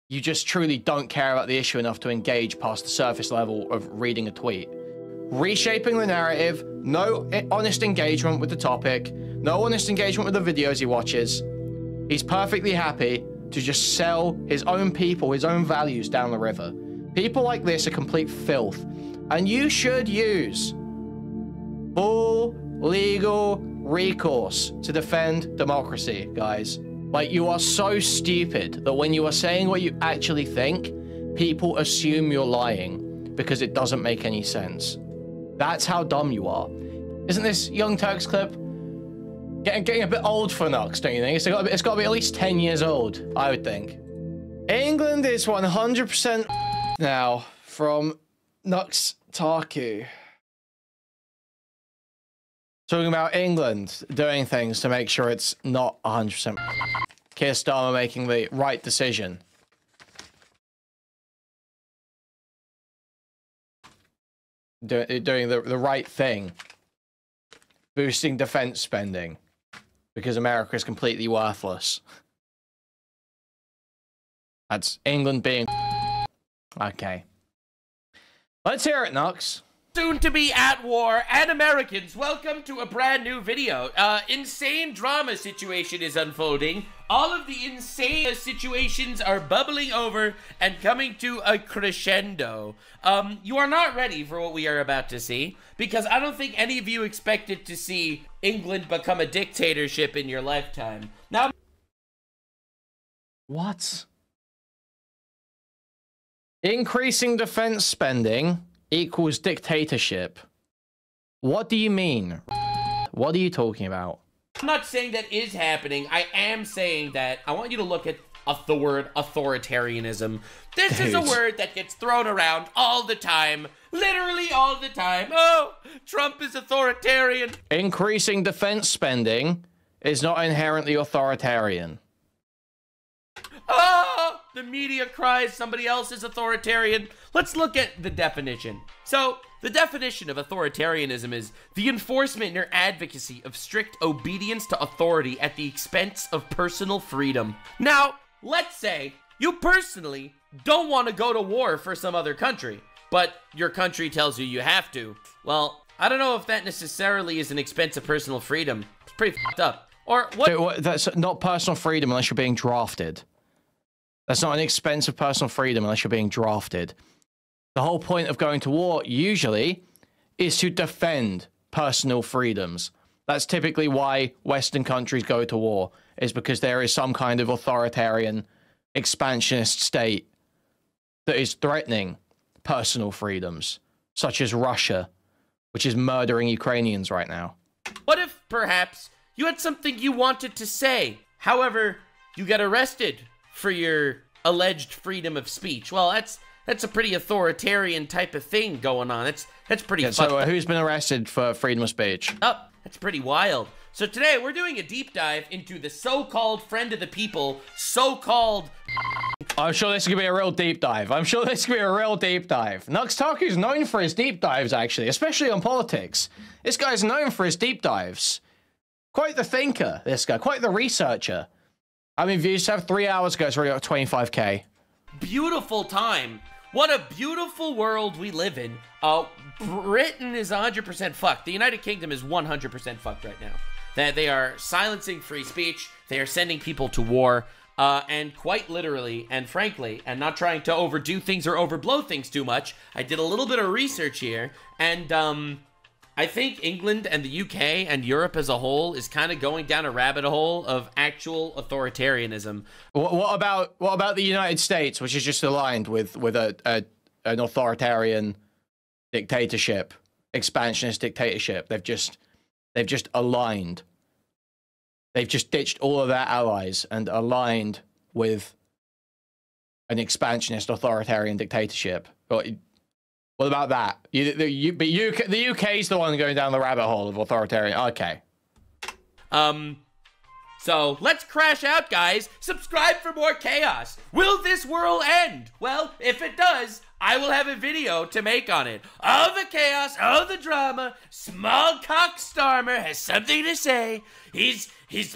you just truly don't care about the issue enough to engage past the surface level of reading a tweet. Reshaping the narrative, no honest engagement with the topic, no honest engagement with the videos he watches. He's perfectly happy to just sell his own people, his own values down the river. People like this are complete filth, and you should use full legal recourse to defend democracy, guys. Like, you are so stupid that when you are saying what you actually think, people assume you're lying because it doesn't make any sense. That's how dumb you are. Isn't this Young Turks clip getting a bit old for Nux, don't you think? It's got to be at least 10 years old, I would think. England is 100% now from Nuxtaku. Talking about England doing things to make sure it's not 100%. Keir Starmer making the right decision. Doing the right thing. Boosting defense spending. Because America is completely worthless. That's England being... Okay. Let's hear it, Nux. Soon to be at war, and Americans, welcome to a brand new video. Insane drama situation is unfolding. All of the insane situations are bubbling over and coming to a crescendo. You are not ready for what we are about to see, because I don't think any of you expected to see England become a dictatorship in your lifetime. Now, what? Increasing defense spending equals dictatorship. What do you mean? What are you talking about? I'm not saying that is happening. I am saying that I want you to look at the word authoritarianism. This is a word that gets thrown around all the time. Literally all the time. Oh, Trump is authoritarian. Increasing defense spending is not inherently authoritarian. Oh, the media cries somebody else is authoritarian. Let's look at the definition. So, the definition of authoritarianism is the enforcement or advocacy of strict obedience to authority at the expense of personal freedom. Now, let's say you personally don't want to go to war for some other country, but your country tells you you have to. Well, I don't know if that necessarily is an expense of personal freedom. It's pretty fucked up. Or what? That's not personal freedom unless you're being drafted. That's not an expense of personal freedom unless you're being drafted. The whole point of going to war, usually, is to defend personal freedoms. That's typically why Western countries go to war, is because there is some kind of authoritarian, expansionist state that is threatening personal freedoms, such as Russia, which is murdering Ukrainians right now. What if, perhaps, you had something you wanted to say, however, you get arrested for your alleged freedom of speech? Well, that's a pretty authoritarian type of thing going on. That's pretty fucked up. So who's been arrested for freedom of speech? Oh, that's pretty wild. So today we're doing a deep dive into the so-called friend of the people, so-called... I'm sure this is going to be a real deep dive. I'm sure this is going to be a real deep dive. Nuxtaku is known for his deep dives, actually, especially on politics. This guy's known for his deep dives. Quite the thinker, this guy. Quite the researcher. I mean, views have 3 hours ago, it's already got 25K. Beautiful time. What a beautiful world we live in. Britain is 100% fucked. The United Kingdom is 100% fucked right now. They are silencing free speech. They are sending people to war. And quite literally, and frankly, and not trying to overdo things or overblow things too much, I did a little bit of research here, and I think England and the UK and Europe as a whole is kind of going down a rabbit hole of actual authoritarianism. What about the United States, which is just aligned with an authoritarian dictatorship, expansionist dictatorship? They've just aligned. They've just ditched all of their allies and aligned with an expansionist authoritarian dictatorship. What about that? The UK is the one going down the rabbit hole of authoritarian. Okay. So let's crash out, guys. Subscribe for more chaos. Will this world end? Well, if it does, I will have a video to make on it. All the chaos, all the drama. Small cock Starmer has something to say. His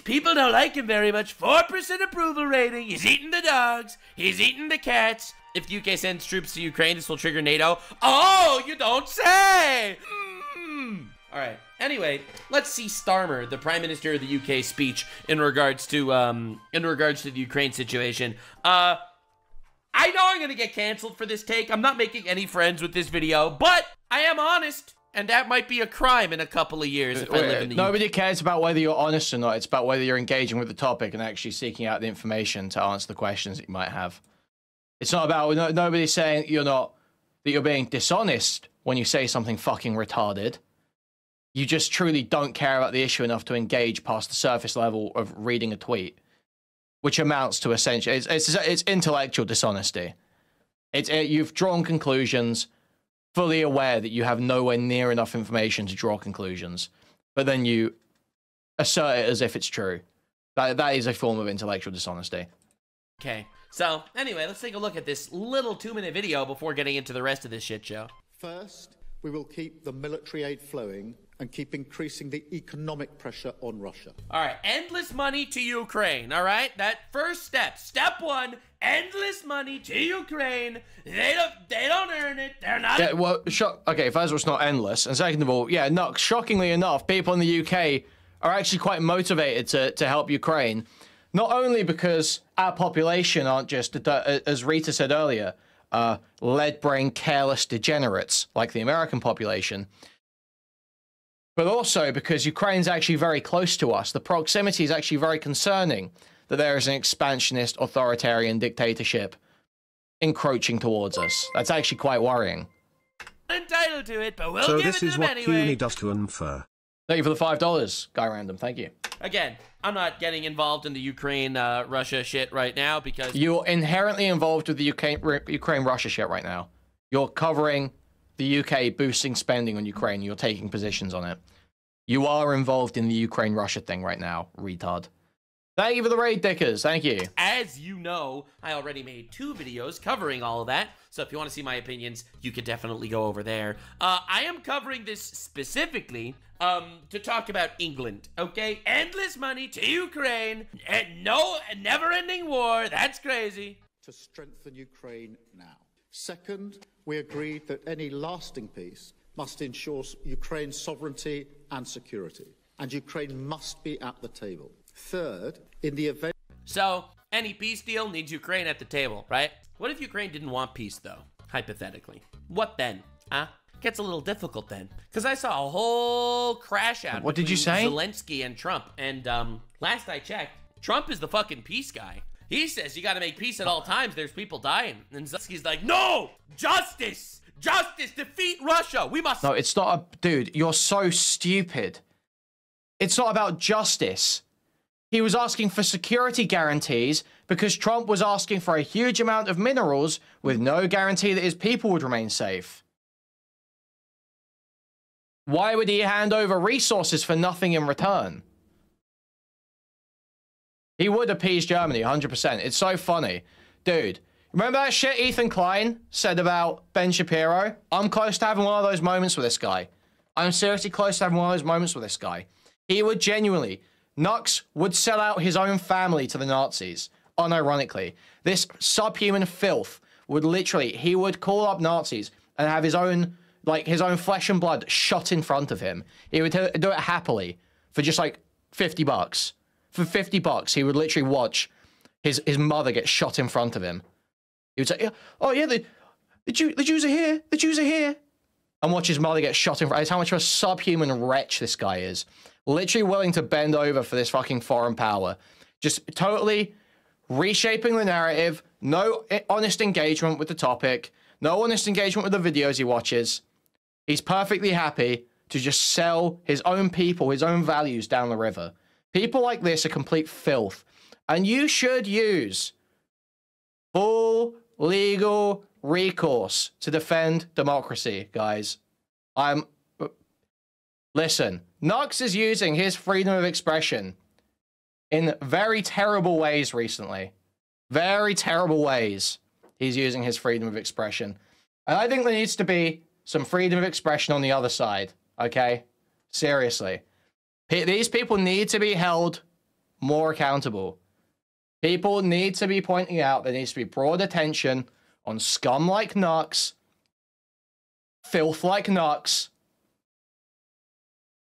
people don't like him very much. 4% approval rating. He's eating the dogs. He's eating the cats. If the UK sends troops to Ukraine, this will trigger NATO. Oh, you don't say! All right. Anyway, let's see Starmer, the Prime Minister of the UK, speech in regards to the Ukraine situation. I know I'm gonna get canceled for this take. I'm not making any friends with this video, but I am honest, and that might be a crime in a couple of years if I live in the UK. Nobody cares about whether you're honest or not. It's about whether you're engaging with the topic and actually seeking out the information to answer the questions that you might have. It's not about nobody's saying that you're being dishonest when you say something fucking retarded. You just truly don't care about the issue enough to engage past the surface level of reading a tweet, which amounts to essentially it's intellectual dishonesty. You've drawn conclusions, fully aware that you have nowhere near enough information to draw conclusions, but then you assert it as if it's true. That is a form of intellectual dishonesty. Okay, so anyway, let's take a look at this little 2-minute video before getting into the rest of this shit show. First, we will keep the military aid flowing and keep increasing the economic pressure on Russia. All right, endless money to Ukraine, all right? That first step. Step 1, endless money to Ukraine. They don't earn it. They're not... Yeah, well, okay, first of all, it's not endless. And second of all, yeah, Nux, shockingly enough, people in the UK are actually quite motivated to help Ukraine. Not only because our population aren't just, as Rita said earlier, lead-brain, careless degenerates like the American population, but also because Ukraine's actually very close to us. The proximity is actually very concerning that there is an expansionist, authoritarian dictatorship encroaching towards us. That's actually quite worrying. Entitled to it, but we'll so give this it is to them what anyway. CUNY does to unfair. Thank you for the $5, Guy Random. Thank you. Again, I'm not getting involved in the Ukraine-Russia shit right now because... You're inherently involved with the Ukraine-Russia shit right now. You're covering the UK boosting spending on Ukraine. You're taking positions on it. You are involved in the Ukraine-Russia thing right now, retard. Thank you for the raid, Dickers. Thank you. As you know, I already made 2 videos covering all of that. So if you want to see my opinions, you can definitely go over there. I am covering this specifically to talk about England, okay? Endless money to Ukraine and no never-ending war. That's crazy. To strengthen Ukraine now. Second, we agreed that any lasting peace must ensure Ukraine's sovereignty and security, and Ukraine must be at the table. Third, in the event... So, any peace deal needs Ukraine at the table, right? What if Ukraine didn't want peace, though? Hypothetically. What then? Huh? Gets a little difficult then. Because I saw a whole crash out. What did you say? Zelensky and Trump. And, last I checked, Trump is the fucking peace guy. He says you gotta make peace at all times. There's people dying. And Zelensky's like, no! Justice! Justice! Defeat Russia! We must... No, it's not a... Dude, you're so stupid. It's not about justice. He was asking for security guarantees because Trump was asking for a huge amount of minerals with no guarantee that his people would remain safe. Why would he hand over resources for nothing in return? He would appease Germany, 100%. It's so funny. Dude, remember that shit Ethan Klein said about Ben Shapiro? I'm close to having one of those moments with this guy. I'm seriously close to having one of those moments with this guy. He would genuinely... Nux would sell out his own family to the Nazis, unironically. This subhuman filth would literally... He would call up Nazis and have his own flesh and blood shot in front of him. He would do it happily for just like $50. For $50, he would literally watch his mother get shot in front of him. He would say, oh yeah, the Jews are here, the Jews are here. And watch his mother get shot in front. That's how much of a subhuman wretch this guy is. Literally willing to bend over for this fucking foreign power. Just totally reshaping the narrative. No honest engagement with the topic. No honest engagement with the videos he watches. He's perfectly happy to just sell his own people, his own values down the river. People like this are complete filth. And you should use full legal recourse to defend democracy, guys. Listen, Nux is using his freedom of expression in very terrible ways recently. Very terrible ways he's using his freedom of expression. And I think there needs to be some freedom of expression on the other side, okay? Seriously. These people need to be held more accountable. People need to be pointing out there needs to be broad attention on scum like Nux, filth like Nux,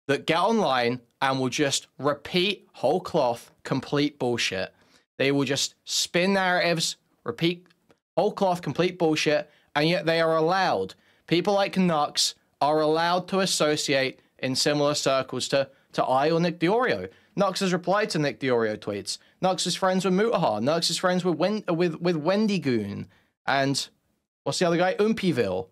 that get online and will just repeat whole cloth, complete bullshit. They will just spin narratives, repeat whole cloth, complete bullshit, and yet they are allowed. People like Nux are allowed to associate in similar circles to I or Nick Diorio. Nux has replied to Nick Diorio tweets. Nux is friends with Mutahar. Nux is friends with Wendy Goon. And what's the other guy? Umpiville.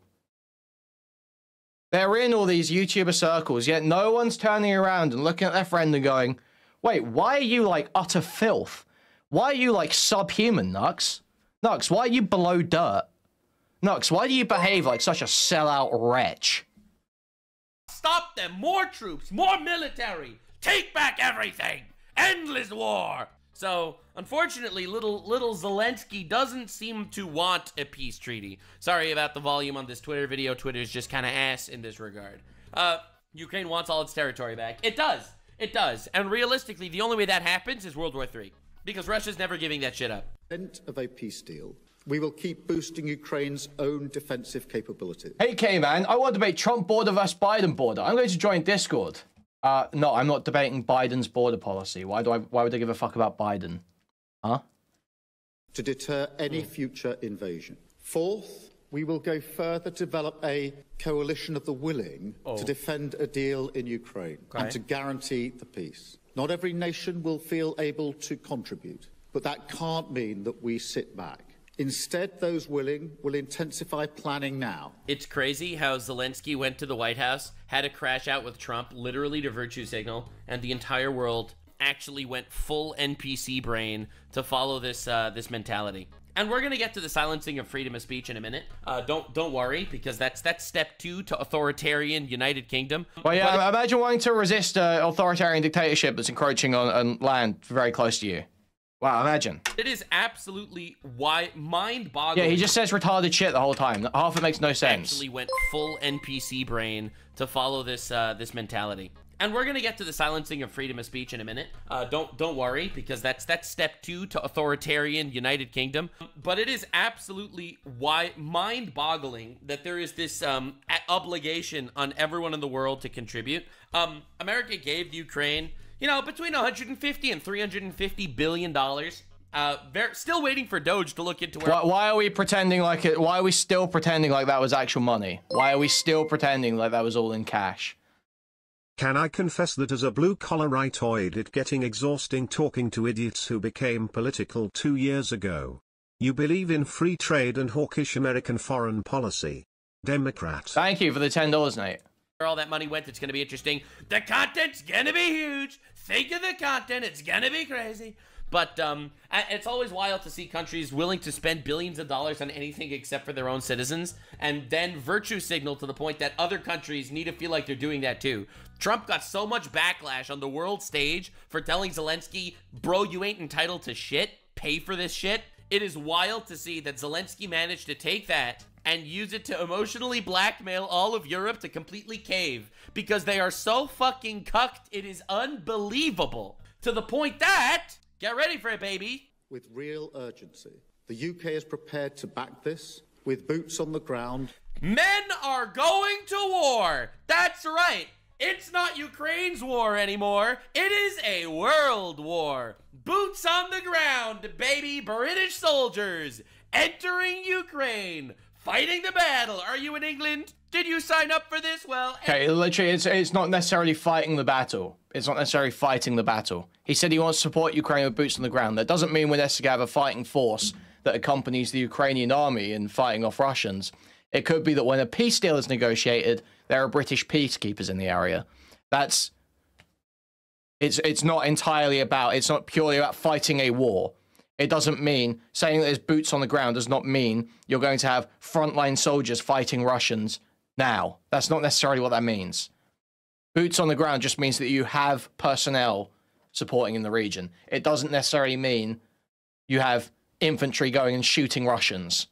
They're in all these YouTuber circles, yet no one's turning around and looking at their friend and going, wait, why are you like utter filth? Why are you like subhuman, Nux? Nux, why are you below dirt? Nux, why do you behave like such a sellout wretch? Stop them! More troops! More military! Take back everything! Endless war! So, unfortunately, little Zelensky doesn't seem to want a peace treaty. Sorry about the volume on this Twitter video. Twitter's just kind of ass in this regard. Ukraine wants all its territory back. It does. It does. And realistically, the only way that happens is World War III. Because Russia's never giving that shit up. Of a peace deal, we will keep boosting Ukraine's own defensive capability. Hey, Kuihman, I want to debate Trump border versus Biden border. I'm going to join Discord. No, I'm not debating Biden's border policy. Why would I give a fuck about Biden? Huh? To deter any future invasion. Fourth, we will go further to develop a coalition of the willing to defend a deal in Ukraine and to guarantee the peace. Not every nation will feel able to contribute, but that can't mean that we sit back. Instead, those willing will intensify planning now. It's crazy how Zelensky went to the White House, had a crash out with Trump, literally to virtue signal, and the entire world actually went full NPC brain to follow this mentality. And we're gonna get to the silencing of freedom of speech in a minute. Don't worry, because that's step 2 to authoritarian United Kingdom. Well, yeah, imagine wanting to resist an authoritarian dictatorship that's encroaching on land very close to you. Wow, imagine. It is absolutely mind-boggling. Yeah, he just says retarded shit the whole time. Half it makes no sense. Actually went full NPC brain to follow this mentality. And we're gonna get to the silencing of freedom of speech in a minute. Don't worry, because that's step 2 to authoritarian United Kingdom. But it is absolutely mind-boggling that there is this obligation on everyone in the world to contribute. America gave Ukraine, you know, between 150 and 350 billion dollars. They're still waiting for Doge to look into where. Why are we pretending like it? Why are we still pretending like that was actual money? Why are we still pretending like that was all in cash? Can I confess that as a blue-collar rightoid it's getting exhausting talking to idiots who became political 2 years ago. You believe in free trade and hawkish American foreign policy. Democrat. Thank you for the $10, Nate. Where all that money went, it's going to be interesting. The content's going to be huge. Think of the content. It's going to be crazy. But it's always wild to see countries willing to spend billions of dollars on anything except for their own citizens, and then virtue signal to the point that other countries need to feel like they're doing that too. Trump got so much backlash on the world stage for telling Zelensky, bro, you ain't entitled to shit. Pay for this shit. It is wild to see that Zelensky managed to take that and use it to emotionally blackmail all of Europe to completely cave because they are so fucking cucked. It is unbelievable. To the point that... Get ready for it, baby. With real urgency. The UK is prepared to back this with boots on the ground. Men are going to war. That's right. It's not Ukraine's war anymore. It is a world war. Boots on the ground, baby. British soldiers entering Ukraine, fighting the battle. Are you in England? Did you sign up for this? Well... Okay, literally, it's not necessarily fighting the battle. It's not necessarily fighting the battle. He said he wants to support Ukraine with boots on the ground. That doesn't mean we're necessarily going to have a fighting force that accompanies the Ukrainian army in fighting off Russians. It could be that when a peace deal is negotiated, there are British peacekeepers in the area. That's... It's not entirely about... It's not purely about fighting a war. It doesn't mean... Saying that there's boots on the ground does not mean you're going to have frontline soldiers fighting Russians now. That's not necessarily what that means. Boots on the ground just means that you have personnel supporting in the region. It doesn't necessarily mean you have infantry going and shooting Russians.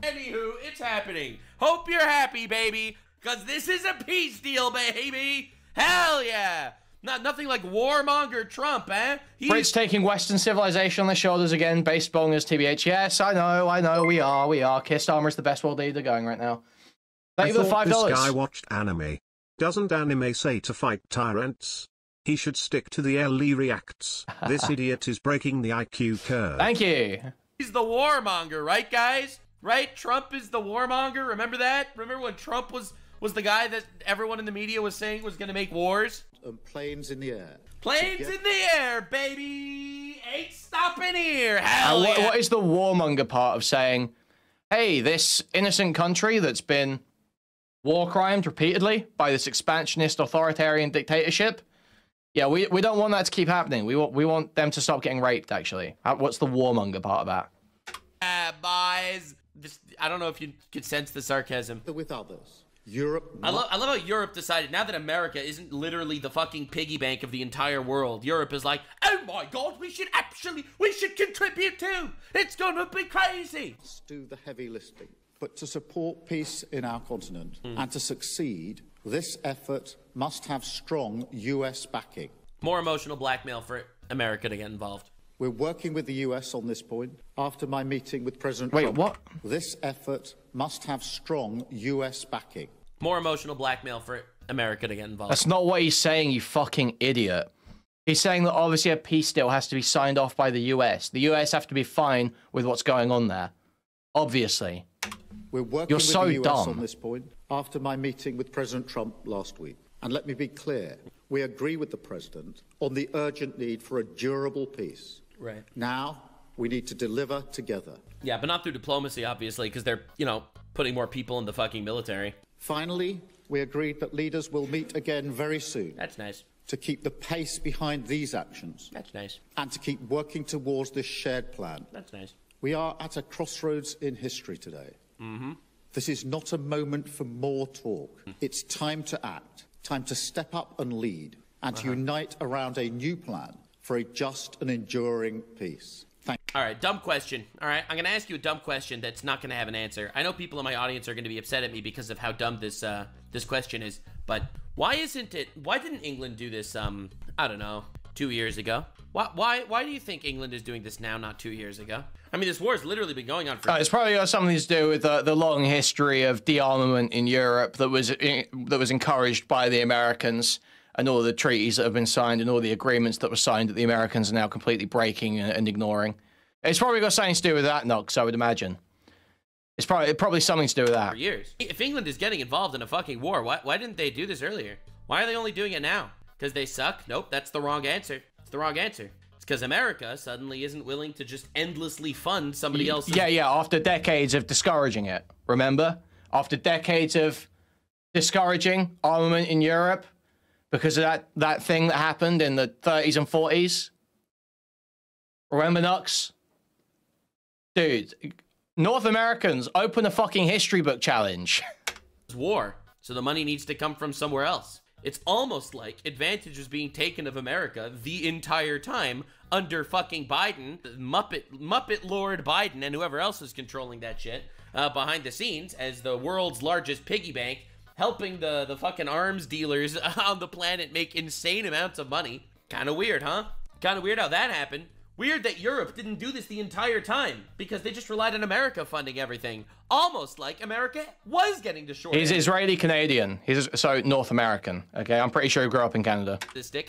Anywho, it's happening. Hope you're happy, baby, because this is a peace deal, baby. Hell yeah. Nothing like warmonger Trump, eh? Brits taking Western civilization on their shoulders again, based bongers, TBH. Yes, I know, we are. Keir Starmer is the best world leader going right now. Thank you for the $5. This guy watched anime. Doesn't anime say to fight tyrants? He should stick to the LE reacts. This idiot is breaking the IQ curve. Thank you. He's the warmonger, right, guys? Right? Trump is the warmonger. Remember that? Remember when Trump was the guy that everyone in the media was saying was going to make wars? And planes in the air. Planes in the air, baby! Ain't stopping here! Hell yeah! What is the warmonger part of saying, hey, this innocent country that's been war crimed repeatedly by this expansionist authoritarian dictatorship? Yeah, we don't want that to keep happening. We want them to stop getting raped, actually. What's the warmonger part of that? Boys. Just, I don't know if you could sense the sarcasm. With others. Europe. I love how Europe decided, now that America isn't literally the fucking piggy bank of the entire world, Europe is like, oh my god, we should contribute too. It's gonna be crazy. Let's do the heavy lifting. But to support peace in our continent and to succeed, this effort must have strong US backing. More emotional blackmail for America to get involved. We're working with the US on this point. After my meeting with President Trump, what? This effort must have strong US backing. More emotional blackmail for America to get involved. That's not what he's saying, you fucking idiot. He's saying that obviously a peace deal has to be signed off by the US. The US have to be fine with what's going on there. Obviously. We're working with the US on this point after my meeting with President Trump last week. And let me be clear, we agree with the President on the urgent need for a durable peace. Right. Now, we need to deliver together. Yeah, but not through diplomacy, obviously, because they're, putting more people in the fucking military. Finally, we agreed that leaders will meet again very soon. That's nice. To keep the pace behind these actions. That's nice. And to keep working towards this shared plan. That's nice. We are at a crossroads in history today. Mm-hmm. This is not a moment for more talk. It's time to act, time to step up and lead, and to unite around a new plan for a just and enduring peace. All right, dumb question. All right, I'm going to ask you a dumb question that's not going to have an answer. I know people in my audience are going to be upset at me because of how dumb this question is, but why didn't England do this, I don't know, 2 years ago? Why do you think England is doing this now, not 2 years ago? I mean, this war has literally been going on for... It's probably got something to do with the long history of de-armament in Europe that was encouraged by the Americans, and all the treaties that have been signed and all the agreements that were signed that the Americans are now completely breaking and ignoring. It's probably got something to do with that, Nux, I would imagine. It's probably something to do with that. For years. If England is getting involved in a fucking war, why didn't they do this earlier? Why are they only doing it now? Because they suck? Nope, that's the wrong answer. It's the wrong answer. It's because America suddenly isn't willing to just endlessly fund somebody else's... Yeah, after decades of discouraging it, remember? After decades of discouraging armament in Europe because of that thing that happened in the 30s and 40s. Remember, Nux? Dude, North Americans, open a fucking history book challenge. It's war, so the money needs to come from somewhere else. It's almost like advantage was being taken of America the entire time under fucking Biden, Muppet Lord Biden, and whoever else is controlling that shit behind the scenes as the world's largest piggy bank, helping the fucking arms dealers on the planet make insane amounts of money. Kind of weird, huh? Kind of weird how that happened. Weird that Europe didn't do this the entire time because they just relied on America funding everything. Almost like America was getting to short. He's Israeli-Canadian. He's so North American. Okay, I'm pretty sure he grew up in Canada.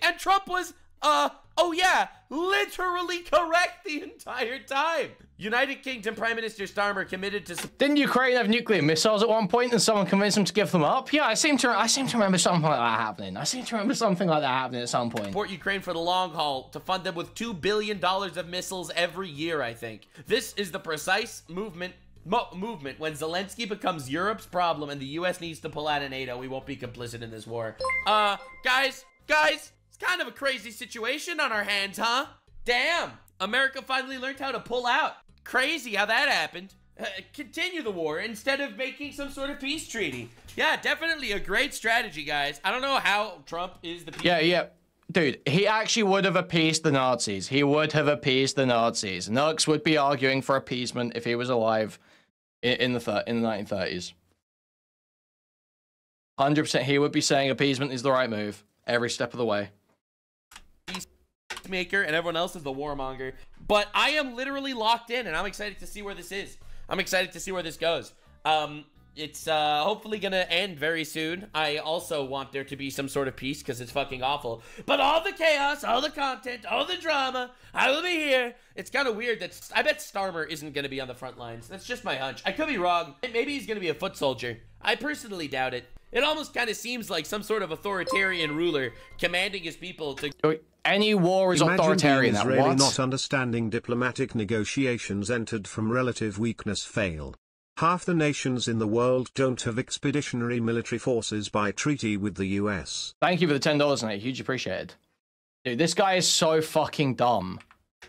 And Trump was, oh yeah, literally correct the entire time. United Kingdom Prime Minister Starmer committed to... Didn't Ukraine have nuclear missiles at one point and someone convinced them to give them up? Yeah, I seem to remember something like that happening. At some point. Support Ukraine for the long haul to fund them with $2 billion of missiles every year, I think. This is the precise movement when Zelensky becomes Europe's problem and the US needs to pull out of NATO. We won't be complicit in this war. Guys, it's kind of a crazy situation on our hands, huh? Damn, America finally learned how to pull out. Crazy how that happened. Continue the war instead of making some sort of peace treaty. Yeah, definitely a great strategy, guys. I don't know how Trump is the peace... Yeah. dude, he actually would have appeased the Nazis. He would have appeased the Nazis. Nux would be arguing for appeasement if he was alive in the 1930s. 100%, he would be saying appeasement is the right move every step of the way. Maker and everyone else is the warmonger. But I am literally locked in, and I'm excited to see where this is. I'm excited to see where this goes. It's hopefully gonna end very soon. I also want there to be some sort of peace because it's fucking awful. But all the chaos, all the content, all the drama, I will be here. It's kind of weird that I bet Starmer isn't gonna be on the front lines. That's just my hunch. I could be wrong. Maybe he's gonna be a foot soldier. I personally doubt it. It almost kind of seems like some sort of authoritarian ruler commanding his people to... Any war is authoritarian. Imagine the Israeli not understanding diplomatic negotiations entered from relative weakness fail. Half the nations in the world don't have expeditionary military forces by treaty with the US. Thank you for the $10, mate. Huge appreciated. Dude, this guy is so fucking dumb.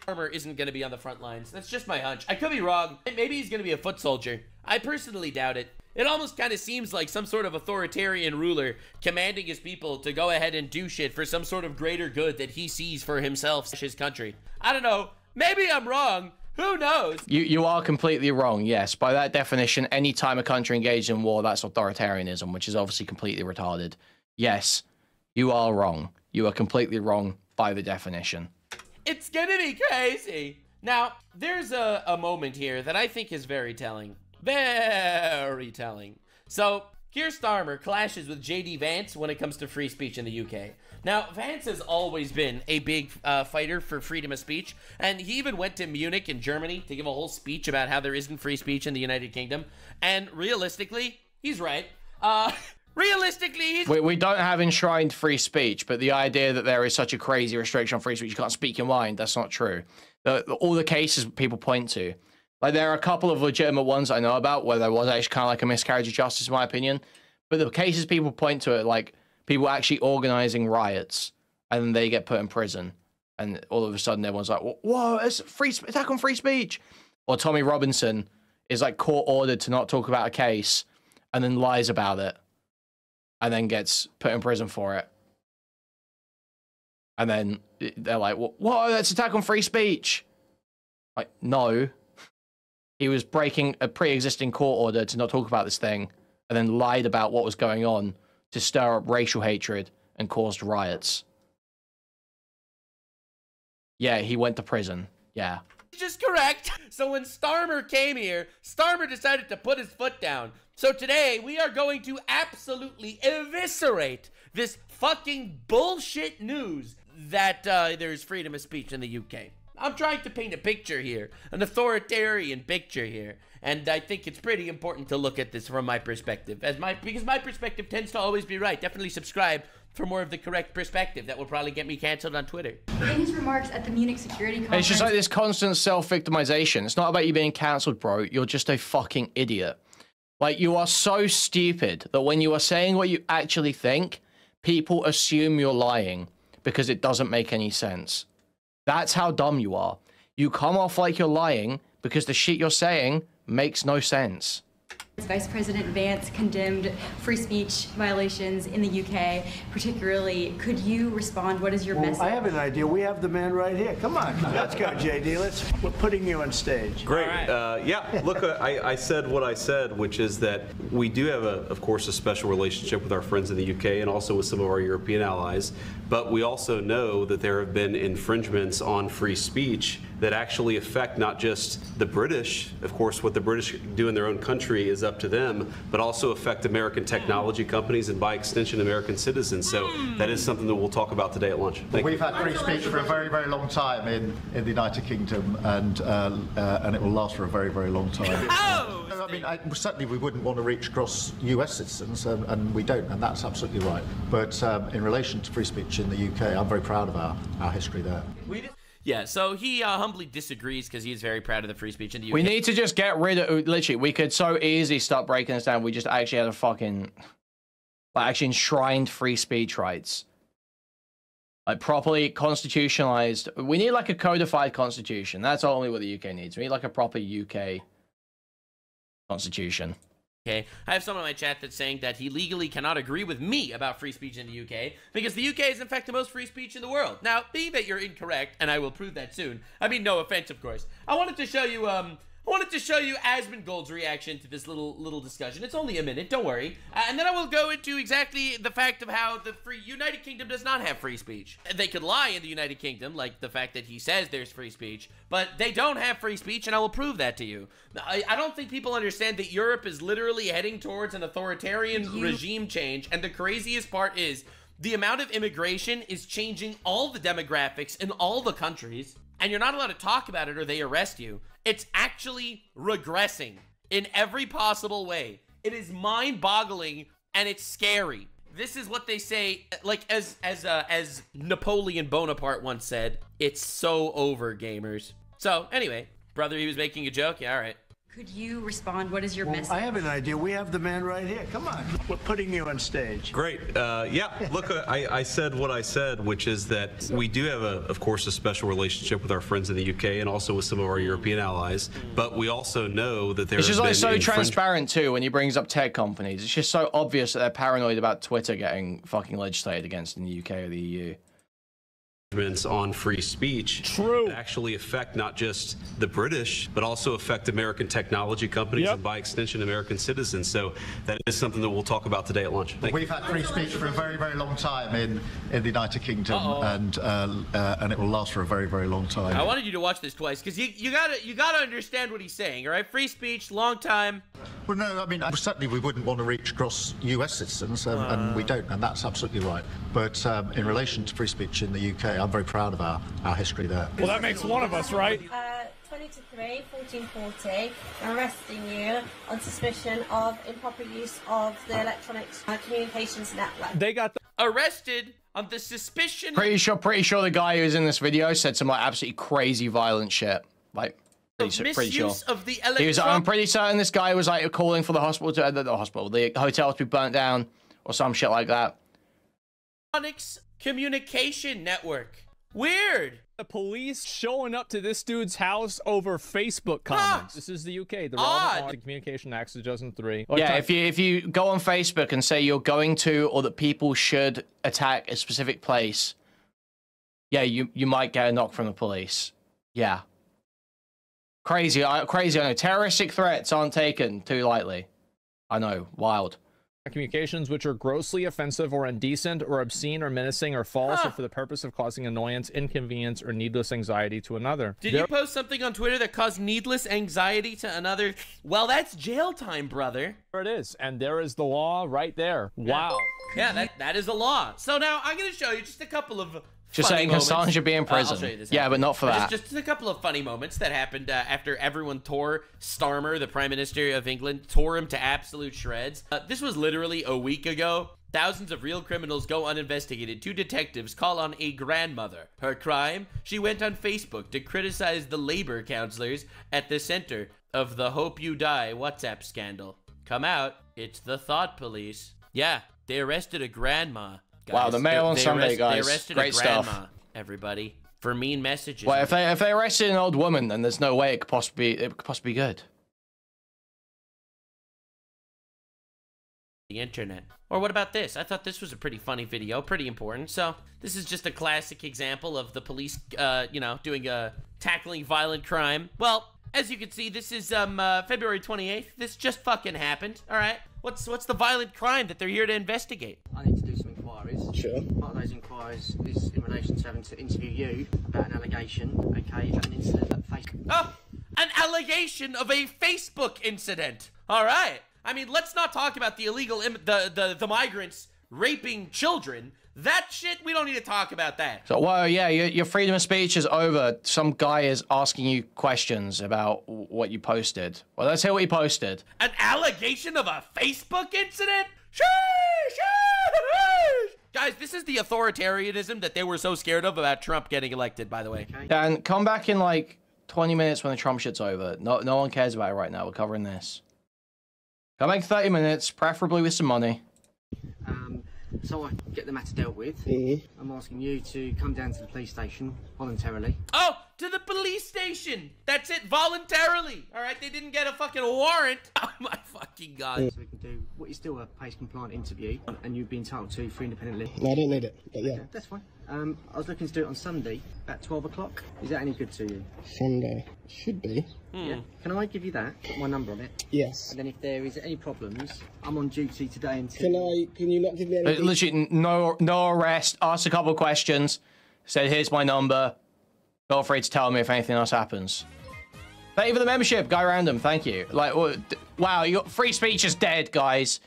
Armor isn't going to be on the front lines. That's just my hunch. I could be wrong. Maybe he's going to be a foot soldier. I personally doubt it. It almost kind of seems like some sort of authoritarian ruler commanding his people to go ahead and do shit for some sort of greater good that he sees for himself, his country. I don't know. Maybe I'm wrong. Who knows? You are completely wrong, yes. By that definition, any time a country engages in war, that's authoritarianism, which is obviously completely retarded. Yes, you are wrong. You are completely wrong by the definition. It's gonna be crazy. Now, there's a moment here that I think is very telling. Very telling. So, Keir Starmer clashes with J.D. Vance when it comes to free speech in the UK. Now, Vance has always been a big fighter for freedom of speech, and he even went to Munich in Germany to give a whole speech about how there isn't free speech in the United Kingdom. And realistically, he's right. Realistically, we don't have enshrined free speech, but the idea that there is such a crazy restriction on free speech, you can't speak your mind, that's not true. All the cases people point to, like there are a couple of legitimate ones I know about where there was actually kind of like a miscarriage of justice in my opinion, but the cases people point to it, like people actually organizing riots and they get put in prison and all of a sudden everyone's like, whoa, it's attack on free speech. Or Tommy Robinson is like court ordered to not talk about a case and then lies about it and then gets put in prison for it. And then they're like, whoa, that's attack on free speech. Like, no. He was breaking a pre-existing court order to not talk about this thing and then lied about what was going on to stir up racial hatred and caused riots. Yeah, he went to prison. Yeah. Just correct. So when Starmer came here, Starmer decided to put his foot down. So today, we are going to absolutely eviscerate this fucking bullshit news that there's freedom of speech in the UK. I'm trying to paint a picture here, an authoritarian picture here, and I think it's pretty important to look at this from my perspective, because my perspective tends to always be right. Definitely subscribe for more of the correct perspective. That will probably get me canceled on Twitter. In his remarks at the Munich Security Conference... It's just like this constant self-victimization. It's not about you being cancelled, bro. You're just a fucking idiot. Like, you are so stupid that when you are saying what you actually think, people assume you're lying because it doesn't make any sense. That's how dumb you are. You come off like you're lying because the shit you're saying makes no sense. Vice President Vance condemned free speech violations in the UK, particularly. Could you respond? What is your message? I have an idea. We have the man right here. Come on. Let's go, JD. We're putting you on stage. Great. Yeah, look, I said what I said, which is that we do have, of course, a special relationship with our friends in the UK and also with some of our European allies. But we also know that there have been infringements on free speech that actually affect not just the British. Of course, what the British do in their own country is up to them, but also affect American technology companies and by extension American citizens. So that is something that we'll talk about today at lunch. We've had free speech for a very, very long time in the United Kingdom, and it will last for a very, very long time. I mean, certainly we wouldn't want to reach across US citizens, and we don't, and that's absolutely right. But in relation to free speech in the UK, I'm very proud of our history there. Yeah, so he humbly disagrees because he's very proud of the free speech in the UK. We need to just get rid of, literally, we could so easily start breaking this down. We just actually had a fucking, like, actually enshrined free speech rights. Like, properly constitutionalized. We need, like, a codified constitution. That's only what the UK needs. We need, like, a proper UK constitution. Okay, I have someone in my chat that's saying that he legally cannot agree with me about free speech in the UK because the UK is in fact the most free speech in the world. Now, be that you're incorrect, and I will prove that soon. I mean, no offense, of course. I wanted to show you Asmongold's reaction to this little discussion. It's only a minute, don't worry. And then I will go into exactly the fact of how the United Kingdom does not have free speech. They could lie in the United Kingdom, like the fact that he says there's free speech, but they don't have free speech, and I will prove that to you. I don't think people understand that Europe is literally heading towards an authoritarian regime change, and the craziest part is the amount of immigration is changing all the demographics in all the countries, and you're not allowed to talk about it or they arrest you. It's actually regressing in every possible way. It is mind-boggling and it's scary. This is what they say, like as Napoleon Bonaparte once said, it's so over, gamers. So anyway, brother, he was making a joke. Yeah, all right. Could you respond? What is your message? I have an idea. We have the man right here. Come on. We're putting you on stage. Great. Yeah, look, I said what I said, which is that we do have, of course, a special relationship with our friends in the UK and also with some of our European allies. But we also know that there's just like so transparent too when he brings up tech companies. It's just so obvious that they're paranoid about Twitter getting fucking legislated against in the UK or the EU. On free speech that actually affect not just the British, but also affect American technology companies and by extension American citizens. So that is something that we'll talk about today at lunch. We've had free speech for a very, very long time in the United Kingdom, and it will last for a very, very long time. I wanted you to watch this twice because you gotta understand what he's saying. All right, free speech, long time. Well, no, I mean certainly we wouldn't want to reach across US citizens, and we don't, and that's absolutely right. But in relation to free speech in the UK, I'm very proud of our history there. Well, that makes one of us, right? 20-3, 1440, arresting you on suspicion of improper use of the electronic communications network. They got arrested on the suspicion. Pretty sure the guy who's in this video said some like absolutely crazy violent shit. Like, pretty sure. Of the I'm pretty certain this guy was like calling for the hospital to the hotel to be burnt down or some shit like that. Electronics communication network. Weird. The police showing up to this dude's house over Facebook comments. This is the UK. The Relevant Communication Act of 2003. Yeah, if you go on Facebook and say you're going to or that people should attack a specific place, yeah, you might get a knock from the police. Yeah. Crazy. Crazy. I know. Terroristic threats aren't taken too lightly. I know. Wild. Communications which are grossly offensive or indecent or obscene or menacing or false or for the purpose of causing annoyance, inconvenience, or needless anxiety to another. Did you post something on Twitter that caused needless anxiety to another? Well, that's jail time, brother. There it is, and there is the law right there. Wow. Yeah, that is the law. So now I'm going to show you just a couple of just saying Hassan should be in prison. I'll show you this. Yeah, but not for that. Just a couple of funny moments that happened after everyone tore Starmer, the Prime Minister of England, tore him to absolute shreds. This was literally a week ago. Thousands of real criminals go uninvestigated. 2 detectives call on a grandmother. Her crime? She went on Facebook to criticize the labor counselors at the center of the Hope You Die WhatsApp scandal. Come out. It's the Thought Police. Yeah, they arrested a grandma. Guys, wow, the Mail on Sunday, guys. They arrested Great a grandma, stuff. Everybody, for mean messages. Well, if they arrested an old woman, then there's no way it could possibly be good. The internet. Or what about this? I thought this was a pretty funny video, pretty important. So this is just a classic example of the police, doing tackling violent crime. Well, as you can see, this is February 28th. This just fucking happened. All right. What's the violent crime that they're here to investigate? I need to do some inquiries. Sure. Part of those inquiries is in relation to having to interview you about an allegation, okay, an incident at Facebook. Oh, an allegation of a Facebook incident. All right. I mean, let's not talk about the illegal, the migrants raping children. That shit, we don't need to talk about that. So, well, yeah, your freedom of speech is over. Some guy is asking you questions about what you posted. Well, let's hear what you posted. An allegation of a Facebook incident? Guys, this is the authoritarianism that they were so scared of about Trump getting elected, by the way. Okay. And come back in like 20 minutes when the Trump shit's over. No one cares about it right now. We're covering this. Come back 30 minutes, preferably with some money. So I get the matter dealt with. I'm asking you to come down to the police station voluntarily. Oh, to the police station. That's it, voluntarily. All right, they didn't get a fucking warrant. Oh my fucking God. So we can do what is still a PACE compliant interview, and you've been entitled to 3 independent lists. No, I don't need it, but yeah. Okay, that's fine. I was looking to do it on Sunday at 12 o'clock. Is that any good to you? Sunday. Should be. Yeah. Can I give you that? Put my number on it. Yes. And then if there is any problems, I'm on duty today until... Can you not give me any... Literally, no arrest. Ask a couple of questions. Said, here's my number. Feel free to tell me if anything else happens. Thank you for the membership, Guy Random. Thank you. Like, wow, you got free speech is dead, guys.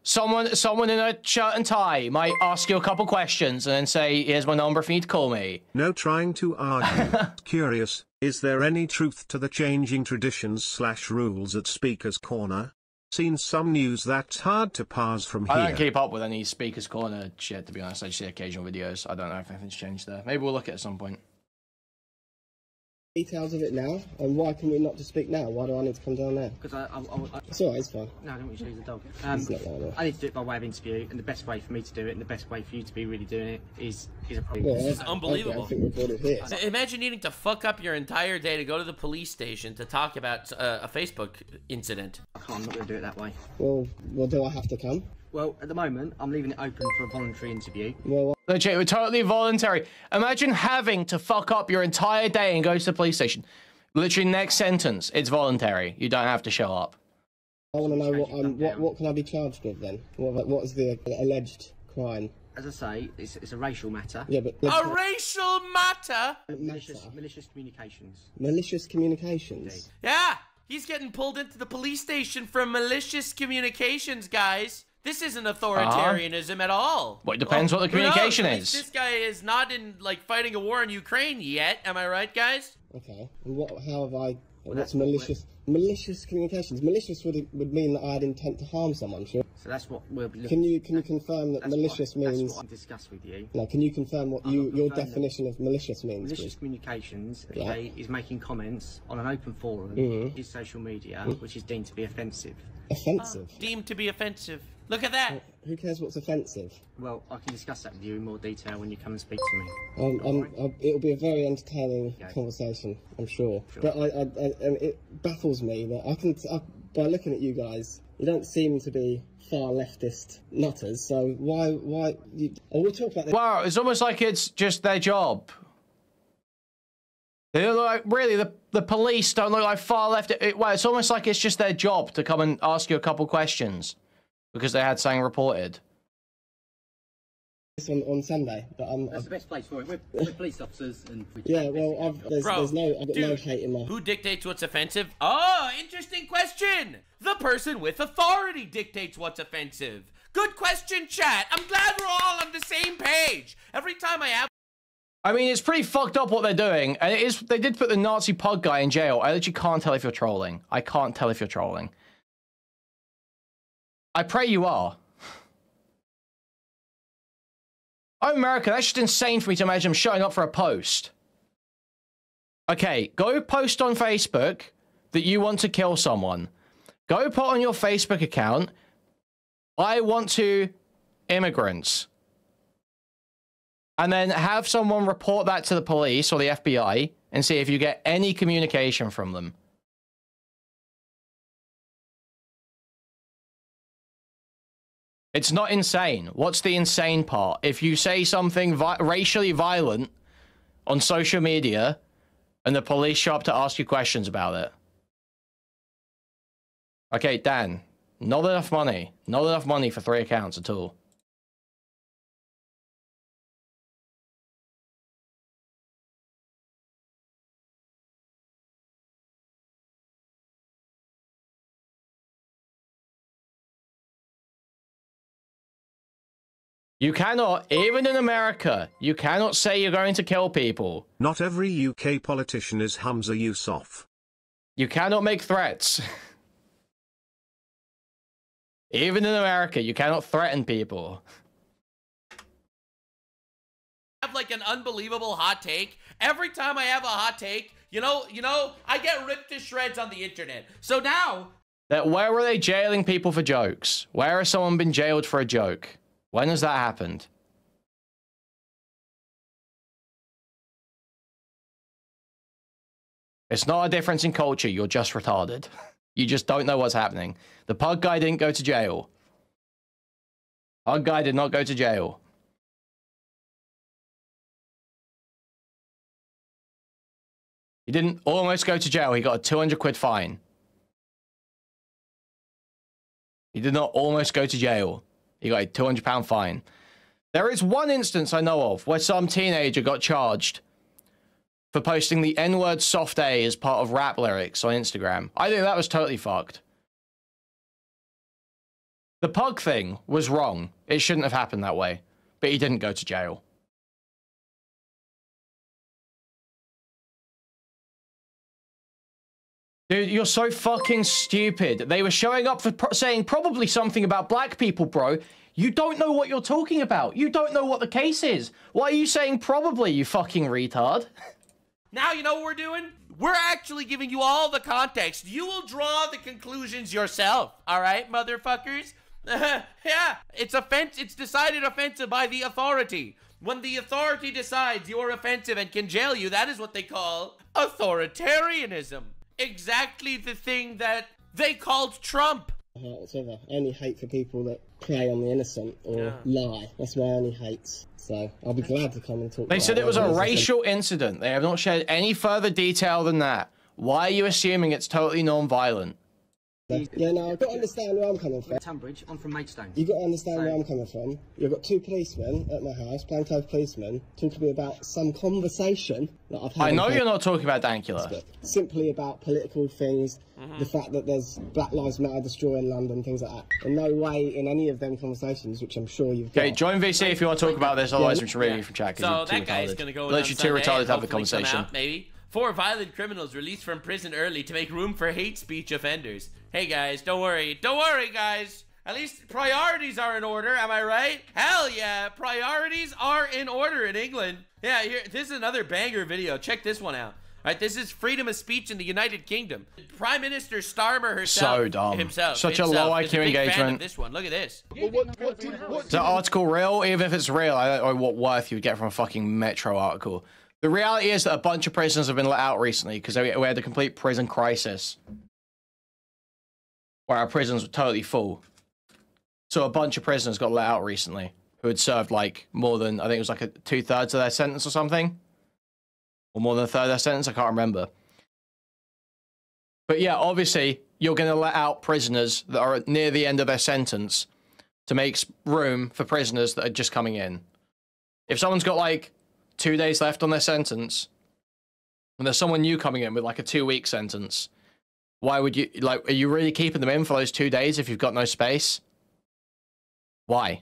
Someone in a shirt and tie might ask you a couple questions and then say, here's my number if you need to call me. No trying to argue. Curious, is there any truth to the changing traditions/rules at Speaker's Corner? Seen some news that's hard to parse from here. I don't keep up with any Speaker's Corner shit, to be honest. I just see occasional videos. I don't know if anything's changed there. Maybe we'll look at it at some point. Details of it now, and why can we not just speak now? Why do I need to come down there? Because It's alright, it's fine. No, I don't want you to use the dog. It's not like that. I need to do it by way of interview, and the best way for me to do it, and the best way for you to be really doing it, is a problem. Well, This is unbelievable. I think we've got it here. Imagine needing to fuck up your entire day to go to the police station to talk about a Facebook incident. I'm not going to do it that way. Well, do I have to come? Well, at the moment, I'm leaving it open for a voluntary interview. Well, Legit, we're totally voluntary. Imagine having to fuck up your entire day and go to the police station. Literally, next sentence, it's voluntary. You don't have to show up. I want to know what can I be charged with then? What is the alleged crime? As I say, it's a racial matter. Yeah, but A racial matter? Malicious communications. Malicious communications. Indeed. Yeah, he's getting pulled into the police station for malicious communications, guys. This isn't authoritarianism at all. Well, it depends what the communication who knows? is. This guy is not in, like, fighting a war in Ukraine yet. Am I right, guys? Okay. And how have I? What's malicious? Malicious communications. Malicious would mean that I had intent to harm someone. Sure. So that's what we'll be looking. Can you confirm that malicious means? That's what I discussed with you. No. Can you confirm what your definition of malicious means? Malicious communications, okay, is making comments on an open forum, is social media, which is deemed to be offensive. Offensive. Deemed to be offensive. Look at that. Who cares what's offensive? Well, I can discuss that with you in more detail when you come and speak to me. It'll be a very entertaining conversation, I'm sure. But it baffles me that by looking at you guys, you don't seem to be far leftist nutters. So why? We'll talk about this. Wow, it's almost like it's just their job. They look like, really, the police don't look like far left. Well, it's almost like it's just their job to come and ask you a couple questions because they had something reported. On Sunday, but that's the best place for it. We're police officers, and yeah. Well, I've got no hate in my. Who dictates what's offensive? Oh, interesting question. The person with authority dictates what's offensive. Good question, chat. I'm glad we're all on the same page. Every time I have. I mean, it's pretty fucked up what they're doing, and it is. They did put the Nazi pug guy in jail. I literally can't tell if you're trolling. I can't tell if you're trolling. I pray you are. Oh, America, that's just insane for me to imagine them showing up for a post. Okay, go post on Facebook that you want to kill someone. Go put on your Facebook account, I want to immigrants. And then have someone report that to the police or the FBI and see if you get any communication from them. It's not insane. What's the insane part? If you say something racially violent on social media and the police show up to ask you questions about it. Okay, Dan, not enough money. Not enough money for 3 accounts at all. You cannot, even in America, you cannot say you're going to kill people. Not every UK politician is Hamza Yusuf. You cannot make threats. Even in America, you cannot threaten people. Have like an unbelievable hot take. Every time I have a hot take, you know, I get ripped to shreds on the internet. So now... Where were they jailing people for jokes? Where has someone been jailed for a joke? When has that happened? It's not a difference in culture. You're just retarded. You just don't know what's happening. The pug guy didn't go to jail. Pug guy did not go to jail. He didn't almost go to jail. He got a 200 quid fine. He did not almost go to jail. He got a £200 fine. There is one instance I know of where some teenager got charged for posting the N-word soft A as part of rap lyrics on Instagram. I think that was totally fucked. The pug thing was wrong. It shouldn't have happened that way. But he didn't go to jail. Dude, you're so fucking stupid. They were showing up for saying probably something about black people, bro. You don't know what you're talking about. You don't know what the case is. Why are you saying probably, you fucking retard? Now you know what we're doing? We're actually giving you all the context. You will draw the conclusions yourself. All right, motherfuckers? Yeah, it's decided offensive by the authority. When the authority decides you're offensive and can jail you, that is what they call authoritarianism. Exactly the thing that they called Trump. Whatever. I only hate for people that play on the innocent or lie. That's my only hate. So I'll be glad to come and talk. They said it was a racial incident. They have not shared any further detail than that. Why are you assuming it's totally non-violent? Yeah, no, I've got to understand where I'm coming from. Tunbridge, I'm from Maidstone. You've got to understand where I'm coming from. You've got two policemen at my house, plainclothes policemen, talking to me about some conversation that I've had. I know you're not talking about Dankula. Simply about political things, the fact that there's Black Lives Matter destroying London, things like that. In no way in any of them conversations, which I'm sure you've got. Okay, join VC if you want to talk about this, otherwise we should remove you from chat. So that guy's going to go let you too retarded to have the conversation. Maybe. 4 violent criminals released from prison early to make room for hate speech offenders. Hey guys, don't worry. Don't worry, guys. At least priorities are in order, am I right? Hell yeah, priorities are in order in England. Yeah, here, this is another banger video. Check this one out. All right, this is freedom of speech in the United Kingdom. Prime Minister Starmer herself. So dumb. Himself. Such a low IQ is a big fan engagement. of this one. Look at this. Is the article real? Even if it's real, I don't know what worth you would get from a fucking Metro article. The reality is that a bunch of prisoners have been let out recently because we had a complete prison crisis where our prisons were totally full. So a bunch of prisoners got let out recently who had served like more than, I think it was like 2/3 of their sentence or something. Or more than a third of their sentence, I can't remember. But yeah, obviously, you're going to let out prisoners that are near the end of their sentence to make room for prisoners that are just coming in. If someone's got like 2 days left on their sentence, and there's someone new coming in with like a 2-week sentence, why would you, like, are you really keeping them in for those 2 days if you've got no space? Why?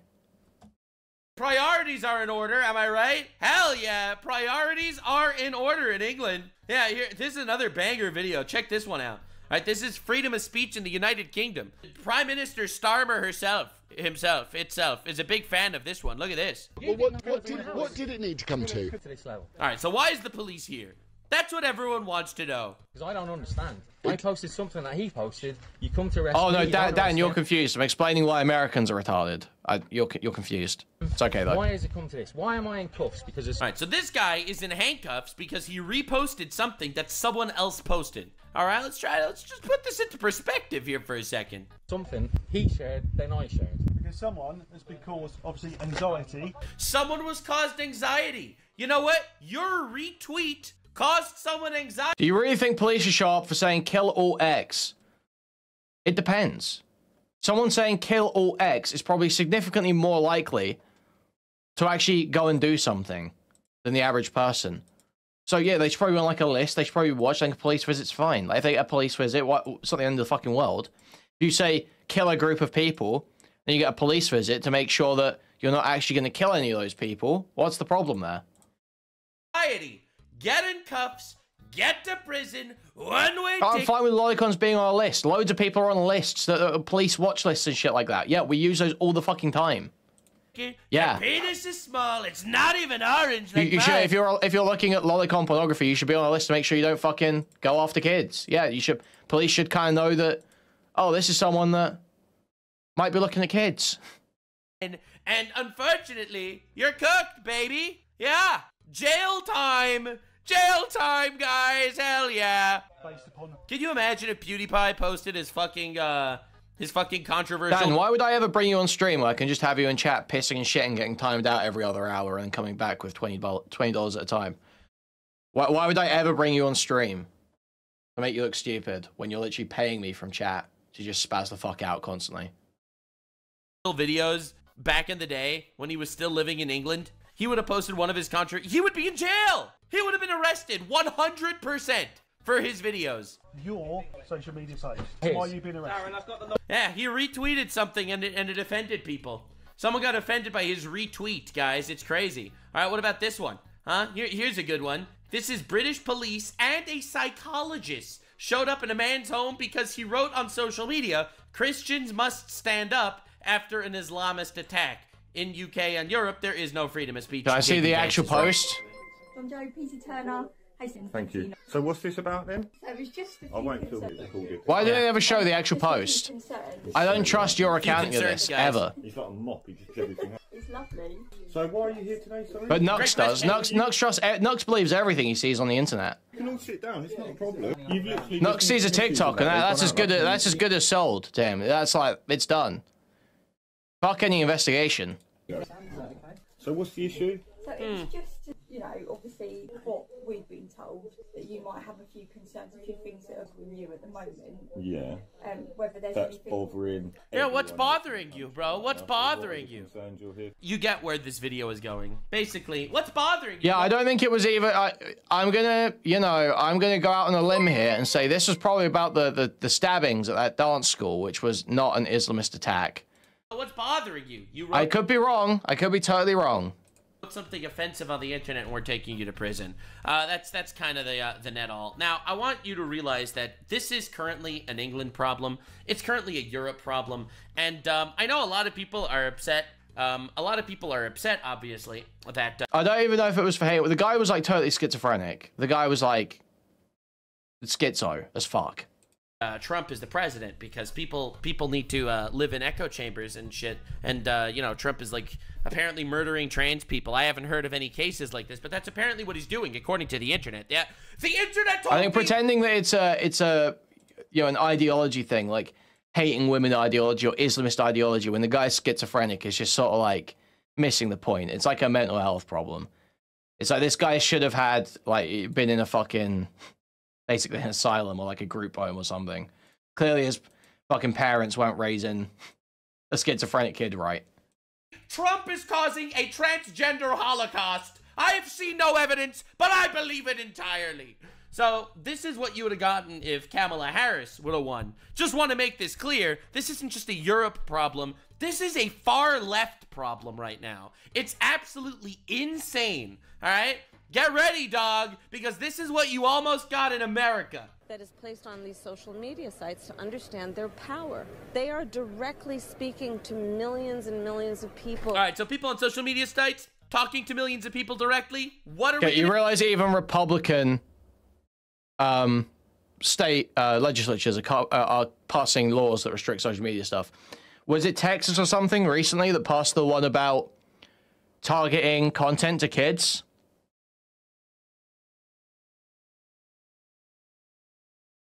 Priorities are in order, am I right? Hell yeah, priorities are in order in England. Yeah, here, this is another banger video. Check this one out. All right, this is freedom of speech in the United Kingdom. Prime Minister Starmer himself, is a big fan of this one. Look at this. Well, what did it need to come to? All right, so why is the police here? That's what everyone wants to know. Because I don't understand. I posted something that he posted. You come to arrest me. Oh no, me, Dan, you're confused. I'm explaining why Americans are retarded. You're confused. It's okay though. Why has it come to this? Why am I in cuffs? Because it's... All right, so this guy is in handcuffs because he reposted something that someone else posted. All right, let's just put this into perspective here for a second. Something he shared, then I shared. Because someone has been caused, obviously, anxiety. Someone was caused anxiety. You know what? Your retweet caused someone anxiety. Do you really think police should show up for saying kill all X? It depends. Someone saying kill all X is probably significantly more likely to actually go and do something than the average person. So yeah, they should probably on like a list. They should probably watch like a police visit's fine. Like if they get a police visit, it's not the end of the fucking world. If you say kill a group of people, then you get a police visit to make sure that you're not actually going to kill any of those people. What's the problem there? Anxiety. Get in cuffs. Get to prison. One-way I'm fine with lolicons being on a list. Loads of people are on lists, that are police watch lists and shit like that. Yeah, we use those all the fucking time. Yeah. Your penis is small. It's not even orange. Like you should, if you're looking at lolicon pornography, you should be on a list to make sure you don't fucking go after kids. Yeah, you should. Police should kind of know that. Oh, this is someone that might be looking at kids. And unfortunately, you're cooked, baby. Yeah, jail time. Jail time, guys. Hell yeah. Based upon... Can you imagine if PewDiePie posted his fucking controversial... Dan, why would I ever bring you on stream where I can just have you in chat pissing and shitting, getting timed out every other hour and coming back with $20 at a time? Why would I ever bring you on stream to make you look stupid when you're literally paying me from chat to just spaz the fuck out constantly? Videos back in the day when he was still living in England, he would have posted one of his he would be in jail. He would have been arrested 100% for his videos. Your social media sites. Why you been arrested? Yeah, he retweeted something and it offended people. Someone got offended by his retweet, guys. It's crazy. All right, what about this one? Huh? Here's a good one. This is British police and a psychologist showed up in a man's home because he wrote on social media, Christians must stand up after an Islamist attack. In UK and Europe, there is no freedom of speech. Can I see the actual post? From Joe Peter Turner. Thank you. So what's this about then? So it was just I won't until it's recorded. Why do they never show the actual post? I don't trust your accounting of this, ever. He's like a mop, he just gives everything up. It's lovely. So why are you here today, sorry? But Nux does. Nux believes everything he sees on the internet. You can all sit down, it's not a problem. You've literally Nux sees a TikTok and that's as good as sold to him. That's like, it's done. Fuck any investigation. So what's the issue? So it's just, you know, obviously what we've been told, that you might have a few concerns, a few things that are bothering you at the moment. Yeah. Whether there's That's anything... bothering. Yeah, what's bothering you, bro? What's bothering you? You get where this video is going. Basically, what's bothering you? Yeah, I don't think it was even... I'm gonna go out on a limb here and say this was probably about the stabbings at that dance school, which was not an Islamist attack. What's bothering you? I could be wrong. I could be totally wrong. Something offensive on the internet and we're taking you to prison. That's kind of the net all. Now, I want you to realize that this is currently an England problem. It's currently a Europe problem. And I know a lot of people are upset. Obviously, that... I don't even know if it was for hate. The guy was, like, totally schizophrenic. The guy was, like, schizo as fuck. Trump is the president because people need to live in echo chambers and shit. And, you know, Trump is, like, apparently murdering trans people. I haven't heard of any cases like this, but that's apparently what he's doing, according to the internet. Yeah, the internet told me... I think pretending that it's a you know, an ideology thing, like hating women ideology or Islamist ideology, when the guy's schizophrenic, is just sort of, like, missing the point. It's like a mental health problem. It's like this guy should have had, like, been in a fucking... basically an asylum or like a group home or something. Clearly his fucking parents weren't raising a schizophrenic kid right. Trump is causing a transgender holocaust. I have seen no evidence, but I believe it entirely. So this is what you would have gotten if Kamala Harris would have won. Just want to make this clear. This isn't just a Europe problem. This is a far left problem right now. It's absolutely insane. All right? Get ready, dog, because this is what you almost got in America. That is placed on these social media sites to understand their power. They are directly speaking to millions and millions of people. All right, so people on social media sites talking to millions of people directly. What are we? You realize even Republican state legislatures are passing laws that restrict social media stuff. Was it Texas or something recently that passed the one about targeting content to kids?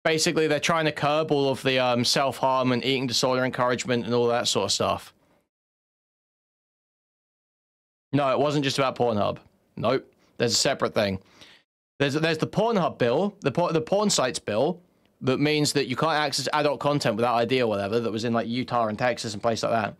Basically, they're trying to curb all of the self-harm and eating disorder encouragement and all that sort of stuff. No, it wasn't just about Pornhub. Nope. There's a separate thing. There's the Pornhub bill, the porn sites bill, that means that you can't access adult content without ID or whatever, that was in like Utah and Texas and places like that.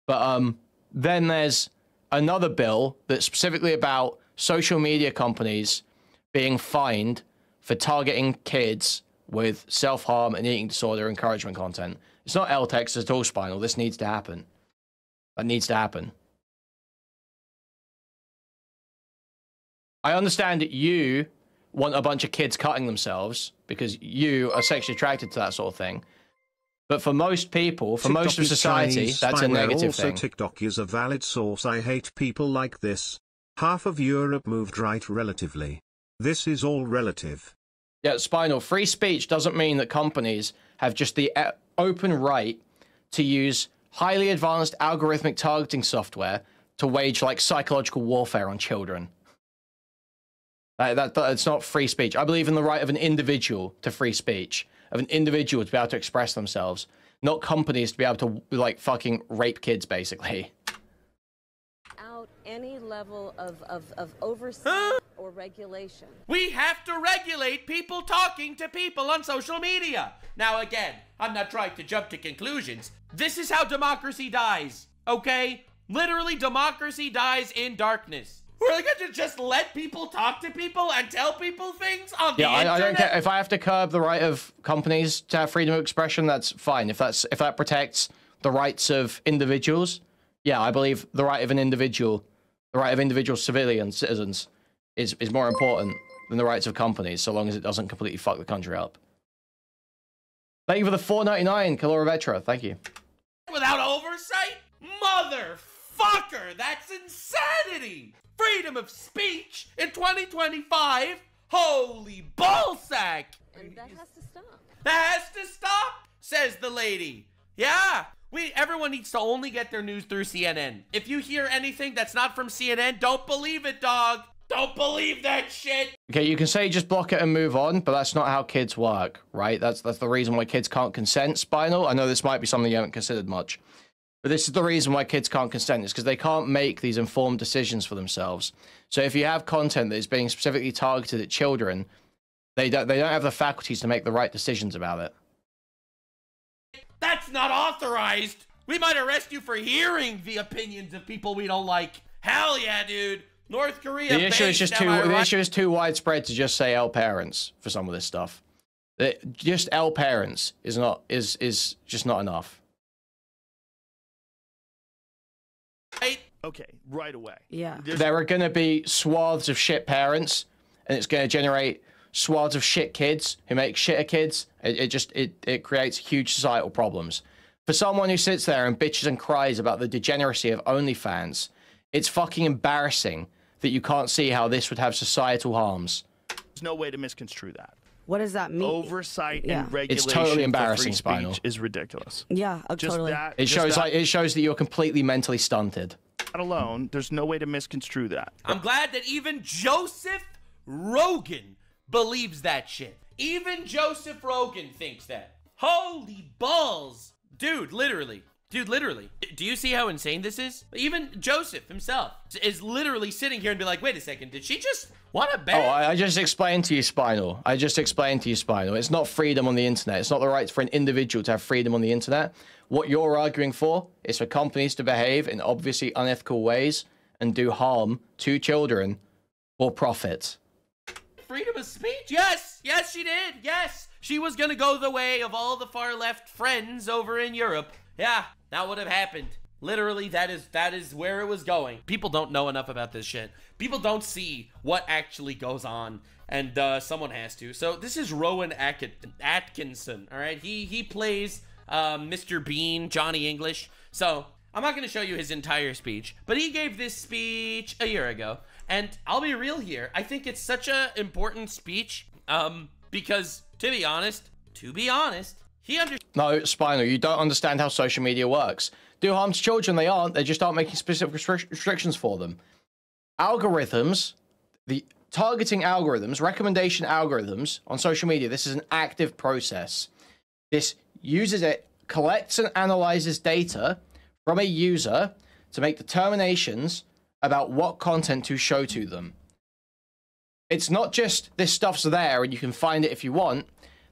But then there's another bill that's specifically about social media companies being fined for targeting kids with self-harm and eating disorder encouragement content. It's not L-Tex, it's all Spinal. This needs to happen. That needs to happen. I understand that you want a bunch of kids cutting themselves because you are sexually attracted to that sort of thing. But for most people, for most of society, that's a negative thing. Also, TikTok is a valid source. I hate people like this. Half of Europe moved right relatively. This is all relative. Yeah, Spinal, free speech doesn't mean that companies have just the open right to use highly advanced algorithmic targeting software to wage, like, psychological warfare on children. It's not free speech. I believe in the right of an individual to free speech, of an individual to be able to express themselves, not companies to be able to, like, fucking rape kids, basically. Out any level of oversight or regulation. We have to regulate people talking to people on social media. Now, again, I'm not trying to jump to conclusions. This is how democracy dies, okay? Literally, democracy dies in darkness. We're going to just let people talk to people and tell people things on the internet? I don't care. If I have to curb the right of companies to have freedom of expression, that's fine. If that protects the rights of individuals, yeah, I believe the right of an individual, the right of individual citizens is more important than the rights of companies, so long as it doesn't completely fuck the country up. Thank you for the $4.99, Kalora Vetra. Thank you. Without oversight? Motherfucker, that's insanity! Freedom of speech in 2025? Holy ballsack! And that has to stop. That has to stop, says the lady. Yeah, everyone needs to only get their news through CNN. If you hear anything that's not from CNN, don't believe it, dog. Don't believe that shit. Okay, you can say just block it and move on, but that's not how kids work, right? That's the reason why kids can't consent, Spinal. I know this might be something you haven't considered much, but this is the reason why kids can't consent. It's because they can't make these informed decisions for themselves. So if you have content that is being specifically targeted at children, they don't have the faculties to make the right decisions about it. That's not authorized. We might arrest you for hearing the opinions of people we don't like. Hell yeah, dude. North Korea. The issue is too widespread to just say L parents for some of this stuff. Just L parents is just not enough. Okay, right away. Yeah. There are going to be swaths of shit parents, and it's going to generate swaths of shit kids who make shitter kids. It creates huge societal problems. For someone who sits there and bitches and cries about the degeneracy of OnlyFans, it's fucking embarrassing that you can't see how this would have societal harms. There's no way to misconstrue that. What does that mean? Oversight and regulation. It's totally embarrassing, for free Spinal. speech is ridiculous. Yeah, totally. It shows that you're completely mentally stunted. That alone, there's no way to misconstrue that. I'm glad that even Joseph Rogan believes that shit. Even Joseph Rogan thinks that. Holy balls. Dude, literally. Do you see how insane this is? Even Joseph himself is literally sitting here and be like, wait a second, did she just want to bet? Oh, I just explained to you, Spinal. It's not freedom on the internet. It's not the right for an individual to have freedom on the internet. What you're arguing for is for companies to behave in obviously unethical ways and do harm to children for profit. Freedom of speech? Yes, she did. Yes, she was gonna go the way of all the far left friends over in Europe. Yeah, that would have happened. Literally, that is where it was going. People don't know enough about this shit. People don't see what actually goes on, and someone has to. So this is Rowan Atkinson, all right? He plays Mr. Bean, Johnny English. So I'm not going to show you his entire speech, but he gave this speech a year ago, and I'll be real here. I think it's such an important speech because, to be honest, No, Spinal, you don't understand how social media works. Do harm to children, they just aren't making specific restrictions for them. Algorithms, the targeting algorithms, recommendation algorithms on social media, this is an active process. This collects and analyzes data from a user to make determinations about what content to show to them. It's not just this stuff's there and you can find it if you want.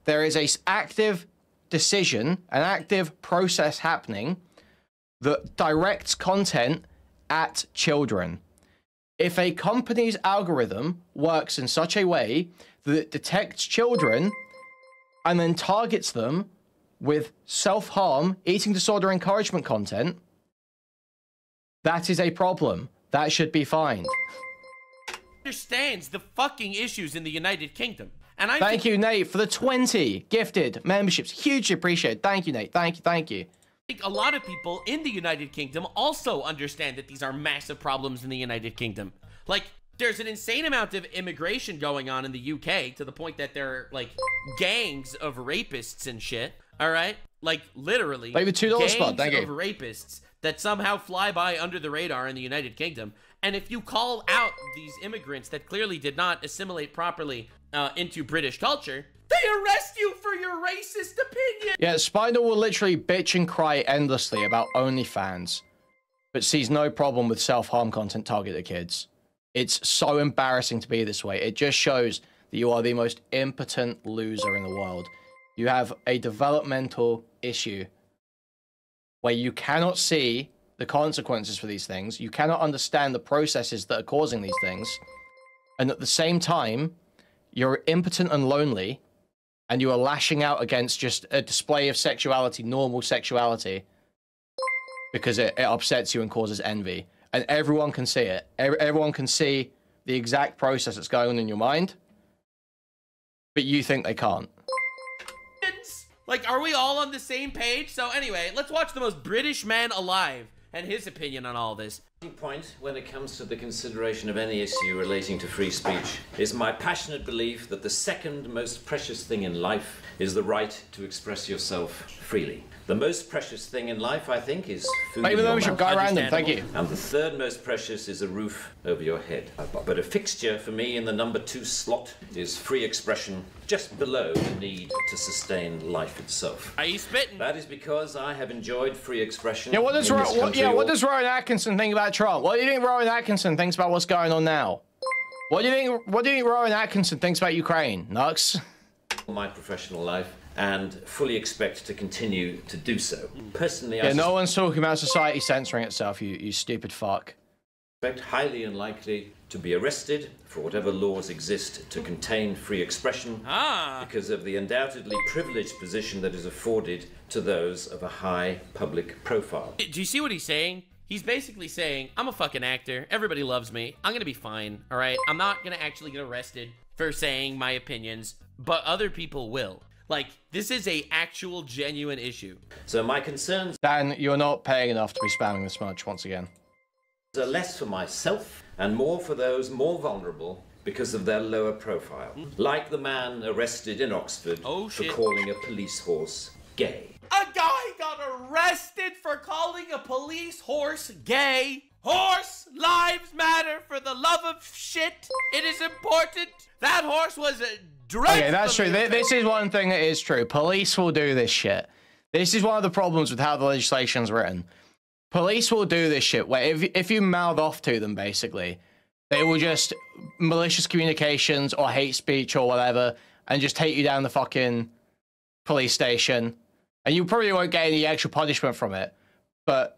There is an active decision, an active process happening that directs content at children. If a company's algorithm works in such a way that it detects children and then targets them with self-harm, eating disorder encouragement content, that is a problem. That should be fined. Understands the fucking issues in the United Kingdom. And Thank you, Nate, for the 20 gifted memberships. Hugely appreciated. Thank you, Nate. Thank you. I think a lot of people in the United Kingdom also understand that these are massive problems in the United Kingdom. Like, there's an insane amount of immigration going on in the UK to the point that there are, like, gangs of rapists and shit, all right? Like, literally, Like the $2 spot, thank you. Of rapists that somehow fly by under the radar in the United Kingdom. And if you call out these immigrants that clearly did not assimilate properly into British culture, they arrest you for your racist opinion. Yeah, Spinal will literally bitch and cry endlessly about OnlyFans, but sees no problem with self-harm content targeted at kids. It's so embarrassing to be this way. It just shows that you are the most impotent loser in the world. You have a developmental issue where you cannot see the consequences for these things. You cannot understand the processes that are causing these things. And at the same time, you're impotent and lonely, and you are lashing out against just a display of sexuality, normal sexuality, because it upsets you and causes envy. And everyone can see it. Everyone can see the exact process that's going on in your mind, but you think they can't. Like, are we all on the same page? So anyway, let's watch the most British man alive and his opinion on all this. Point when it comes to the consideration of any issue relating to free speech is my passionate belief that the second most precious thing in life is the right to express yourself freely. The most precious thing in life, I think, is food in your mouth. Go random, thank you. And the third most precious is a roof over your head. But a fixture for me in the number 2 slot is free expression, just below the need to sustain life itself. Are you spitting? That is because I have enjoyed free expression. Yeah, what does what does Rowan Atkinson think about Trump? What do you think Rowan Atkinson thinks about what's going on now? What do you think Rowan Atkinson thinks about Ukraine, Nux? My professional life, and fully expect to continue to do so. Personally, yeah, no one's talking about society censoring itself, you stupid fuck. Expect highly unlikely to be arrested for whatever laws exist to contain free expression because of the undoubtedly privileged position that is afforded to those of a high public profile. Do you see what he's saying? He's basically saying, I'm a fucking actor. Everybody loves me. I'm gonna be fine, all right? I'm not gonna actually get arrested for saying my opinions, but other people will. Like, this is a actual genuine issue. So my concerns... Dan, you're not paying enough to be spamming this much once again. ...are less for myself and more for those more vulnerable because of their lower profile. Like the man arrested in Oxford for calling a police horse gay. A guy got arrested for calling a police horse gay. Horse lives matter for the love of shit. It is important. That horse was a okay, that's true. This is one thing that is true. Police will do this shit. This is one of the problems with how the legislation's written. Police will do this shit where if you mouth off to them, basically, they will just malicious communications or hate speech or whatever and just take you down the fucking police station. And you probably won't get any actual punishment from it. But,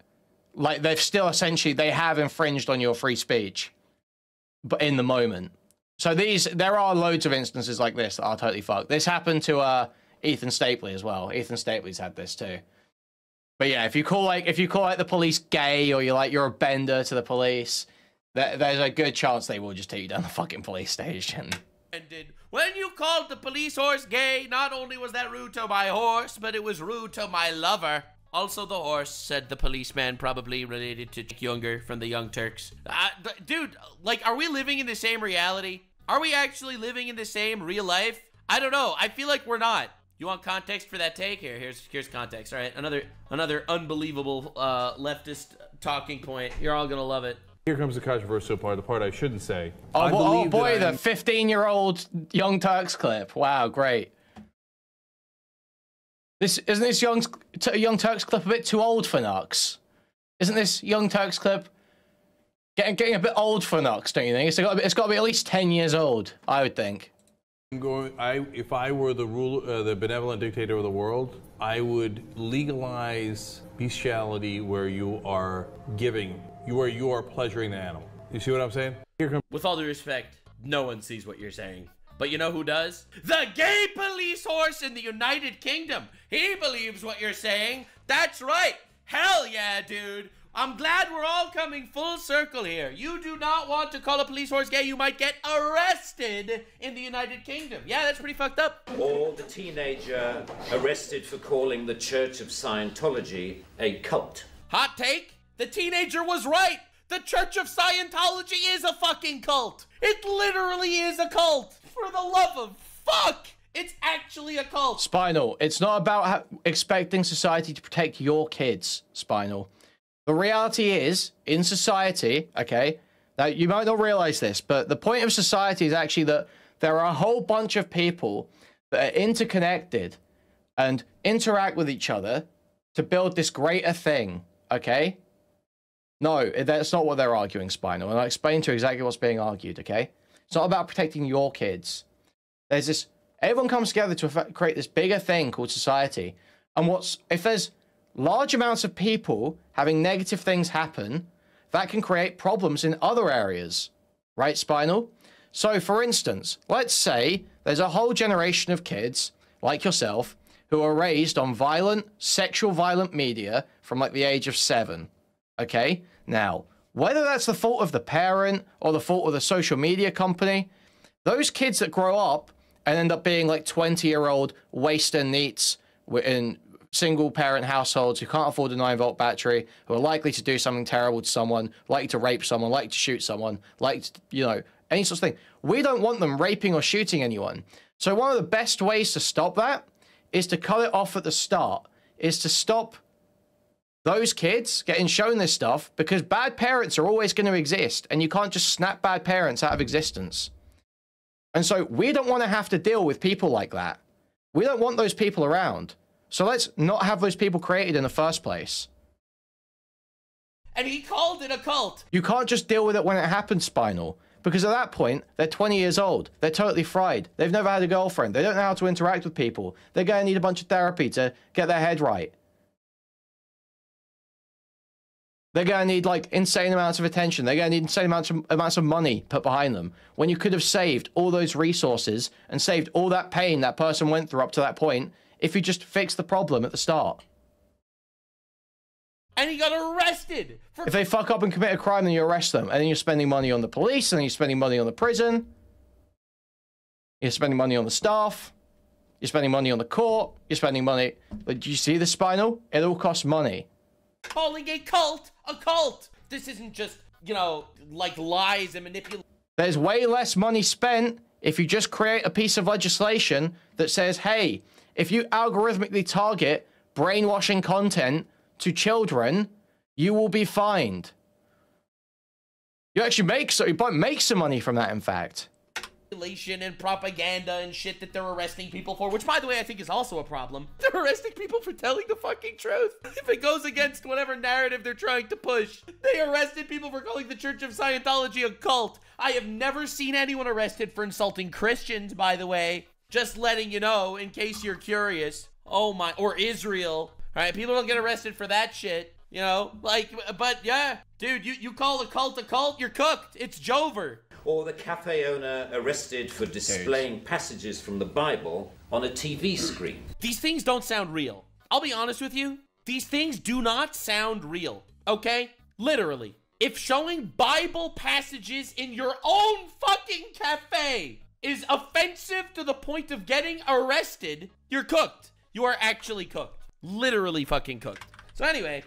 like, they've still essentially, they have infringed on your free speech. But in the moment. So there are loads of instances like this that are totally fucked. This happened to Ethan Stapley as well. Ethan Stapley's had this too. But yeah, if you call the police gay or you're a bender to the police, there's a good chance they will just take you down the fucking police station. When you called the police horse gay, not only was that rude to my horse, but it was rude to my lover. Also the horse, said the policeman, probably related to Younger from the Young Turks. Dude, like, are we living in the same reality? Are we actually living in the same real life? I don't know. I feel like we're not. You want context for that take? Here's context. All right, another unbelievable leftist talking point. You're all gonna love it. Here comes the controversial part, the part I shouldn't say. Oh boy, the 15-year-old Young Turks clip. Wow, great. Isn't this Young Turks clip a bit too old for Nux? Isn't this Young Turks clip getting a bit old for Nux, don't you think? It's got to be at least 10 years old, I would think. If I were the benevolent dictator of the world, I would legalize bestiality where you are giving, where you are pleasuring the animal. You see what I'm saying? With all due respect, no one sees what you're saying. But you know who does? The gay police horse in the United Kingdom. He believes what you're saying. That's right. Hell yeah, dude. I'm glad we're all coming full circle here. You do not want to call a police horse gay. You might get arrested in the United Kingdom. Yeah, that's pretty fucked up. Or the teenager arrested for calling the Church of Scientology a cult. Hot take? The teenager was right. The Church of Scientology is a fucking cult. It literally is a cult. For the love of fuck, it's actually a cult. Spinal, it's not about expecting society to protect your kids, Spinal. The reality is, in society, okay, now you might not realize this, but the point of society is actually that there are a whole bunch of people that are interconnected and interact with each other to build this greater thing, okay? No, that's not what they're arguing, Spinal, and I'll explain to you exactly what's being argued, okay? It's not about protecting your kids. There's this, everyone comes together to create this bigger thing called society, and if there's large amounts of people having negative things happen, that can create problems in other areas, right, Spinal? So, for instance, let's say there's a whole generation of kids, like yourself, who are raised on sexual violent media from like the age of 7, okay? Now, whether that's the fault of the parent or the fault of the social media company, those kids that grow up and end up being like 20-year-old waster neats in single-parent households who can't afford a 9-volt battery, who are likely to do something terrible to someone, likely to rape someone, likely to shoot someone, like, you know, any sort of thing. We don't want them raping or shooting anyone. So one of the best ways to stop that is to cut it off at the start, is to stop those kids getting shown this stuff, because bad parents are always going to exist, and you can't just snap bad parents out of existence. And so we don't want to have to deal with people like that. We don't want those people around. So let's not have those people created in the first place. And he called it a cult. You can't just deal with it when it happens, Spinal. Because at that point, they're 20 years old. They're totally fried. They've never had a girlfriend. They don't know how to interact with people. They're going to need a bunch of therapy to get their head right. They're going to need, like, insane amounts of attention. They're going to need insane amounts of money put behind them. When you could have saved all those resources and saved all that pain that person went through up to that point if you just fixed the problem at the start. And he got arrested. If they fuck up and commit a crime, then you arrest them. And then you're spending money on the police, and then you're spending money on the prison. You're spending money on the staff. You're spending money on the court. You're spending money... But do you see the Spinal? It all costs money. Calling a cult a cult. This isn't just, you know, like lies and manipulation. There's way less money spent if you just create a piece of legislation that says, hey, if you algorithmically target brainwashing content to children, you will be fined. You actually make some money from that, in fact. And propaganda and shit that they're arresting people for, which, by the way, I think is also a problem. They're arresting people for telling the fucking truth. If it goes against whatever narrative they're trying to push. They arrested people for calling the Church of Scientology a cult. I have never seen anyone arrested for insulting Christians, by the way. Just letting you know, in case you're curious. Oh my, or Israel. All right, people don't get arrested for that shit. You know, like, but yeah, dude, you call a cult, you're cooked. It's Jover. Or the cafe owner arrested for displaying passages from the Bible on a TV screen. These things don't sound real. I'll be honest with you. These things do not sound real, okay? Literally. If showing Bible passages in your own fucking cafe is offensive to the point of getting arrested, you're cooked. You are actually cooked. Literally fucking cooked. So anyway...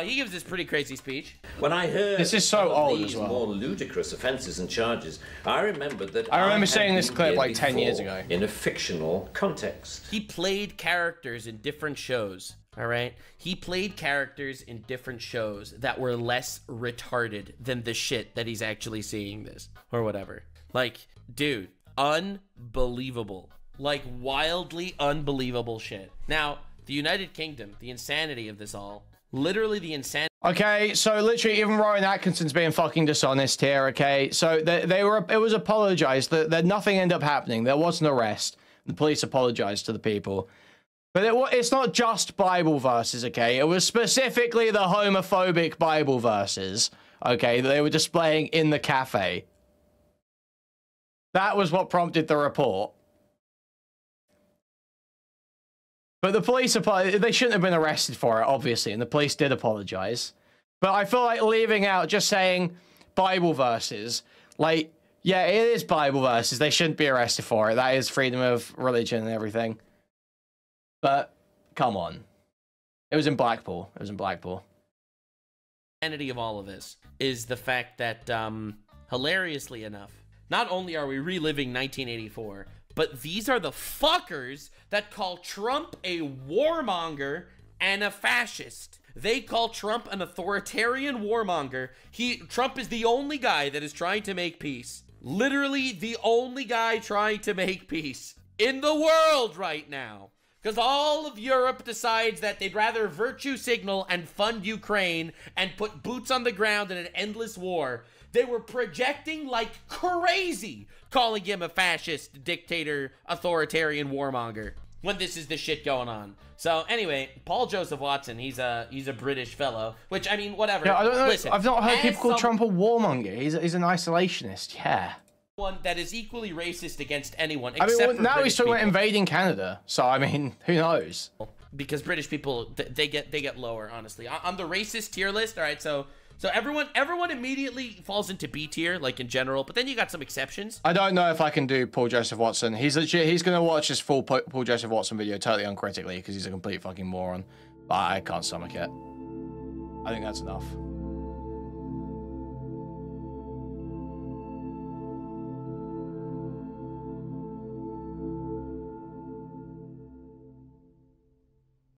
he gives this pretty crazy speech. When I heard this is so old these as well. more ludicrous offences and charges, I remembered that I remember seeing this clip like 10 years ago. In a fictional context. He played characters in different shows, all right? He played characters in different shows that were less retarded than the shit that he's actually seeing this, or whatever. Like, dude, unbelievable. Like, wildly unbelievable shit. Now, the United Kingdom, the insanity of this all, literally the insanity. Okay, so literally even Rowan Atkinson's being fucking dishonest here, okay? So it was apologized, that nothing ended up happening. There was an arrest. The police apologized to the people. But it's not just Bible verses, okay? It was specifically the homophobic Bible verses, okay, that they were displaying in the cafe. That was what prompted the report. But the police, they shouldn't have been arrested for it, obviously, and the police did apologize. But I feel like leaving out just saying Bible verses, like, yeah, it is Bible verses. They shouldn't be arrested for it. That is freedom of religion and everything. But, come on. It was in Blackpool. It was in Blackpool. The insanity of all of this is the fact that, hilariously enough, not only are we reliving 1984, but these are the fuckers that call Trump a warmonger and a fascist. They call Trump an authoritarian warmonger. Trump is the only guy that is trying to make peace. Literally the only guy trying to make peace in the world right now. Because all of Europe decides that they'd rather virtue signal and fund Ukraine and put boots on the ground in an endless war. They were projecting like crazy, calling him a fascist, dictator, authoritarian warmonger when this is the shit going on. So anyway, Paul Joseph Watson, he's a British fellow, which, I mean, whatever. Yeah, I don't know. Listen, I've not heard people call Trump a warmonger. He's an isolationist. Yeah. One that is equally racist against anyone. I Except mean, now for he's British talking about people. invading Canada. So I mean, who knows? Because British people, they get lower, honestly. On the racist tier list, all right, so everyone immediately falls into B tier, like in general, but then you got some exceptions. I don't know if I can do Paul Joseph Watson. He's going to watch this full Paul Joseph Watson video totally uncritically because he's a complete fucking moron. But I can't stomach it. I think that's enough.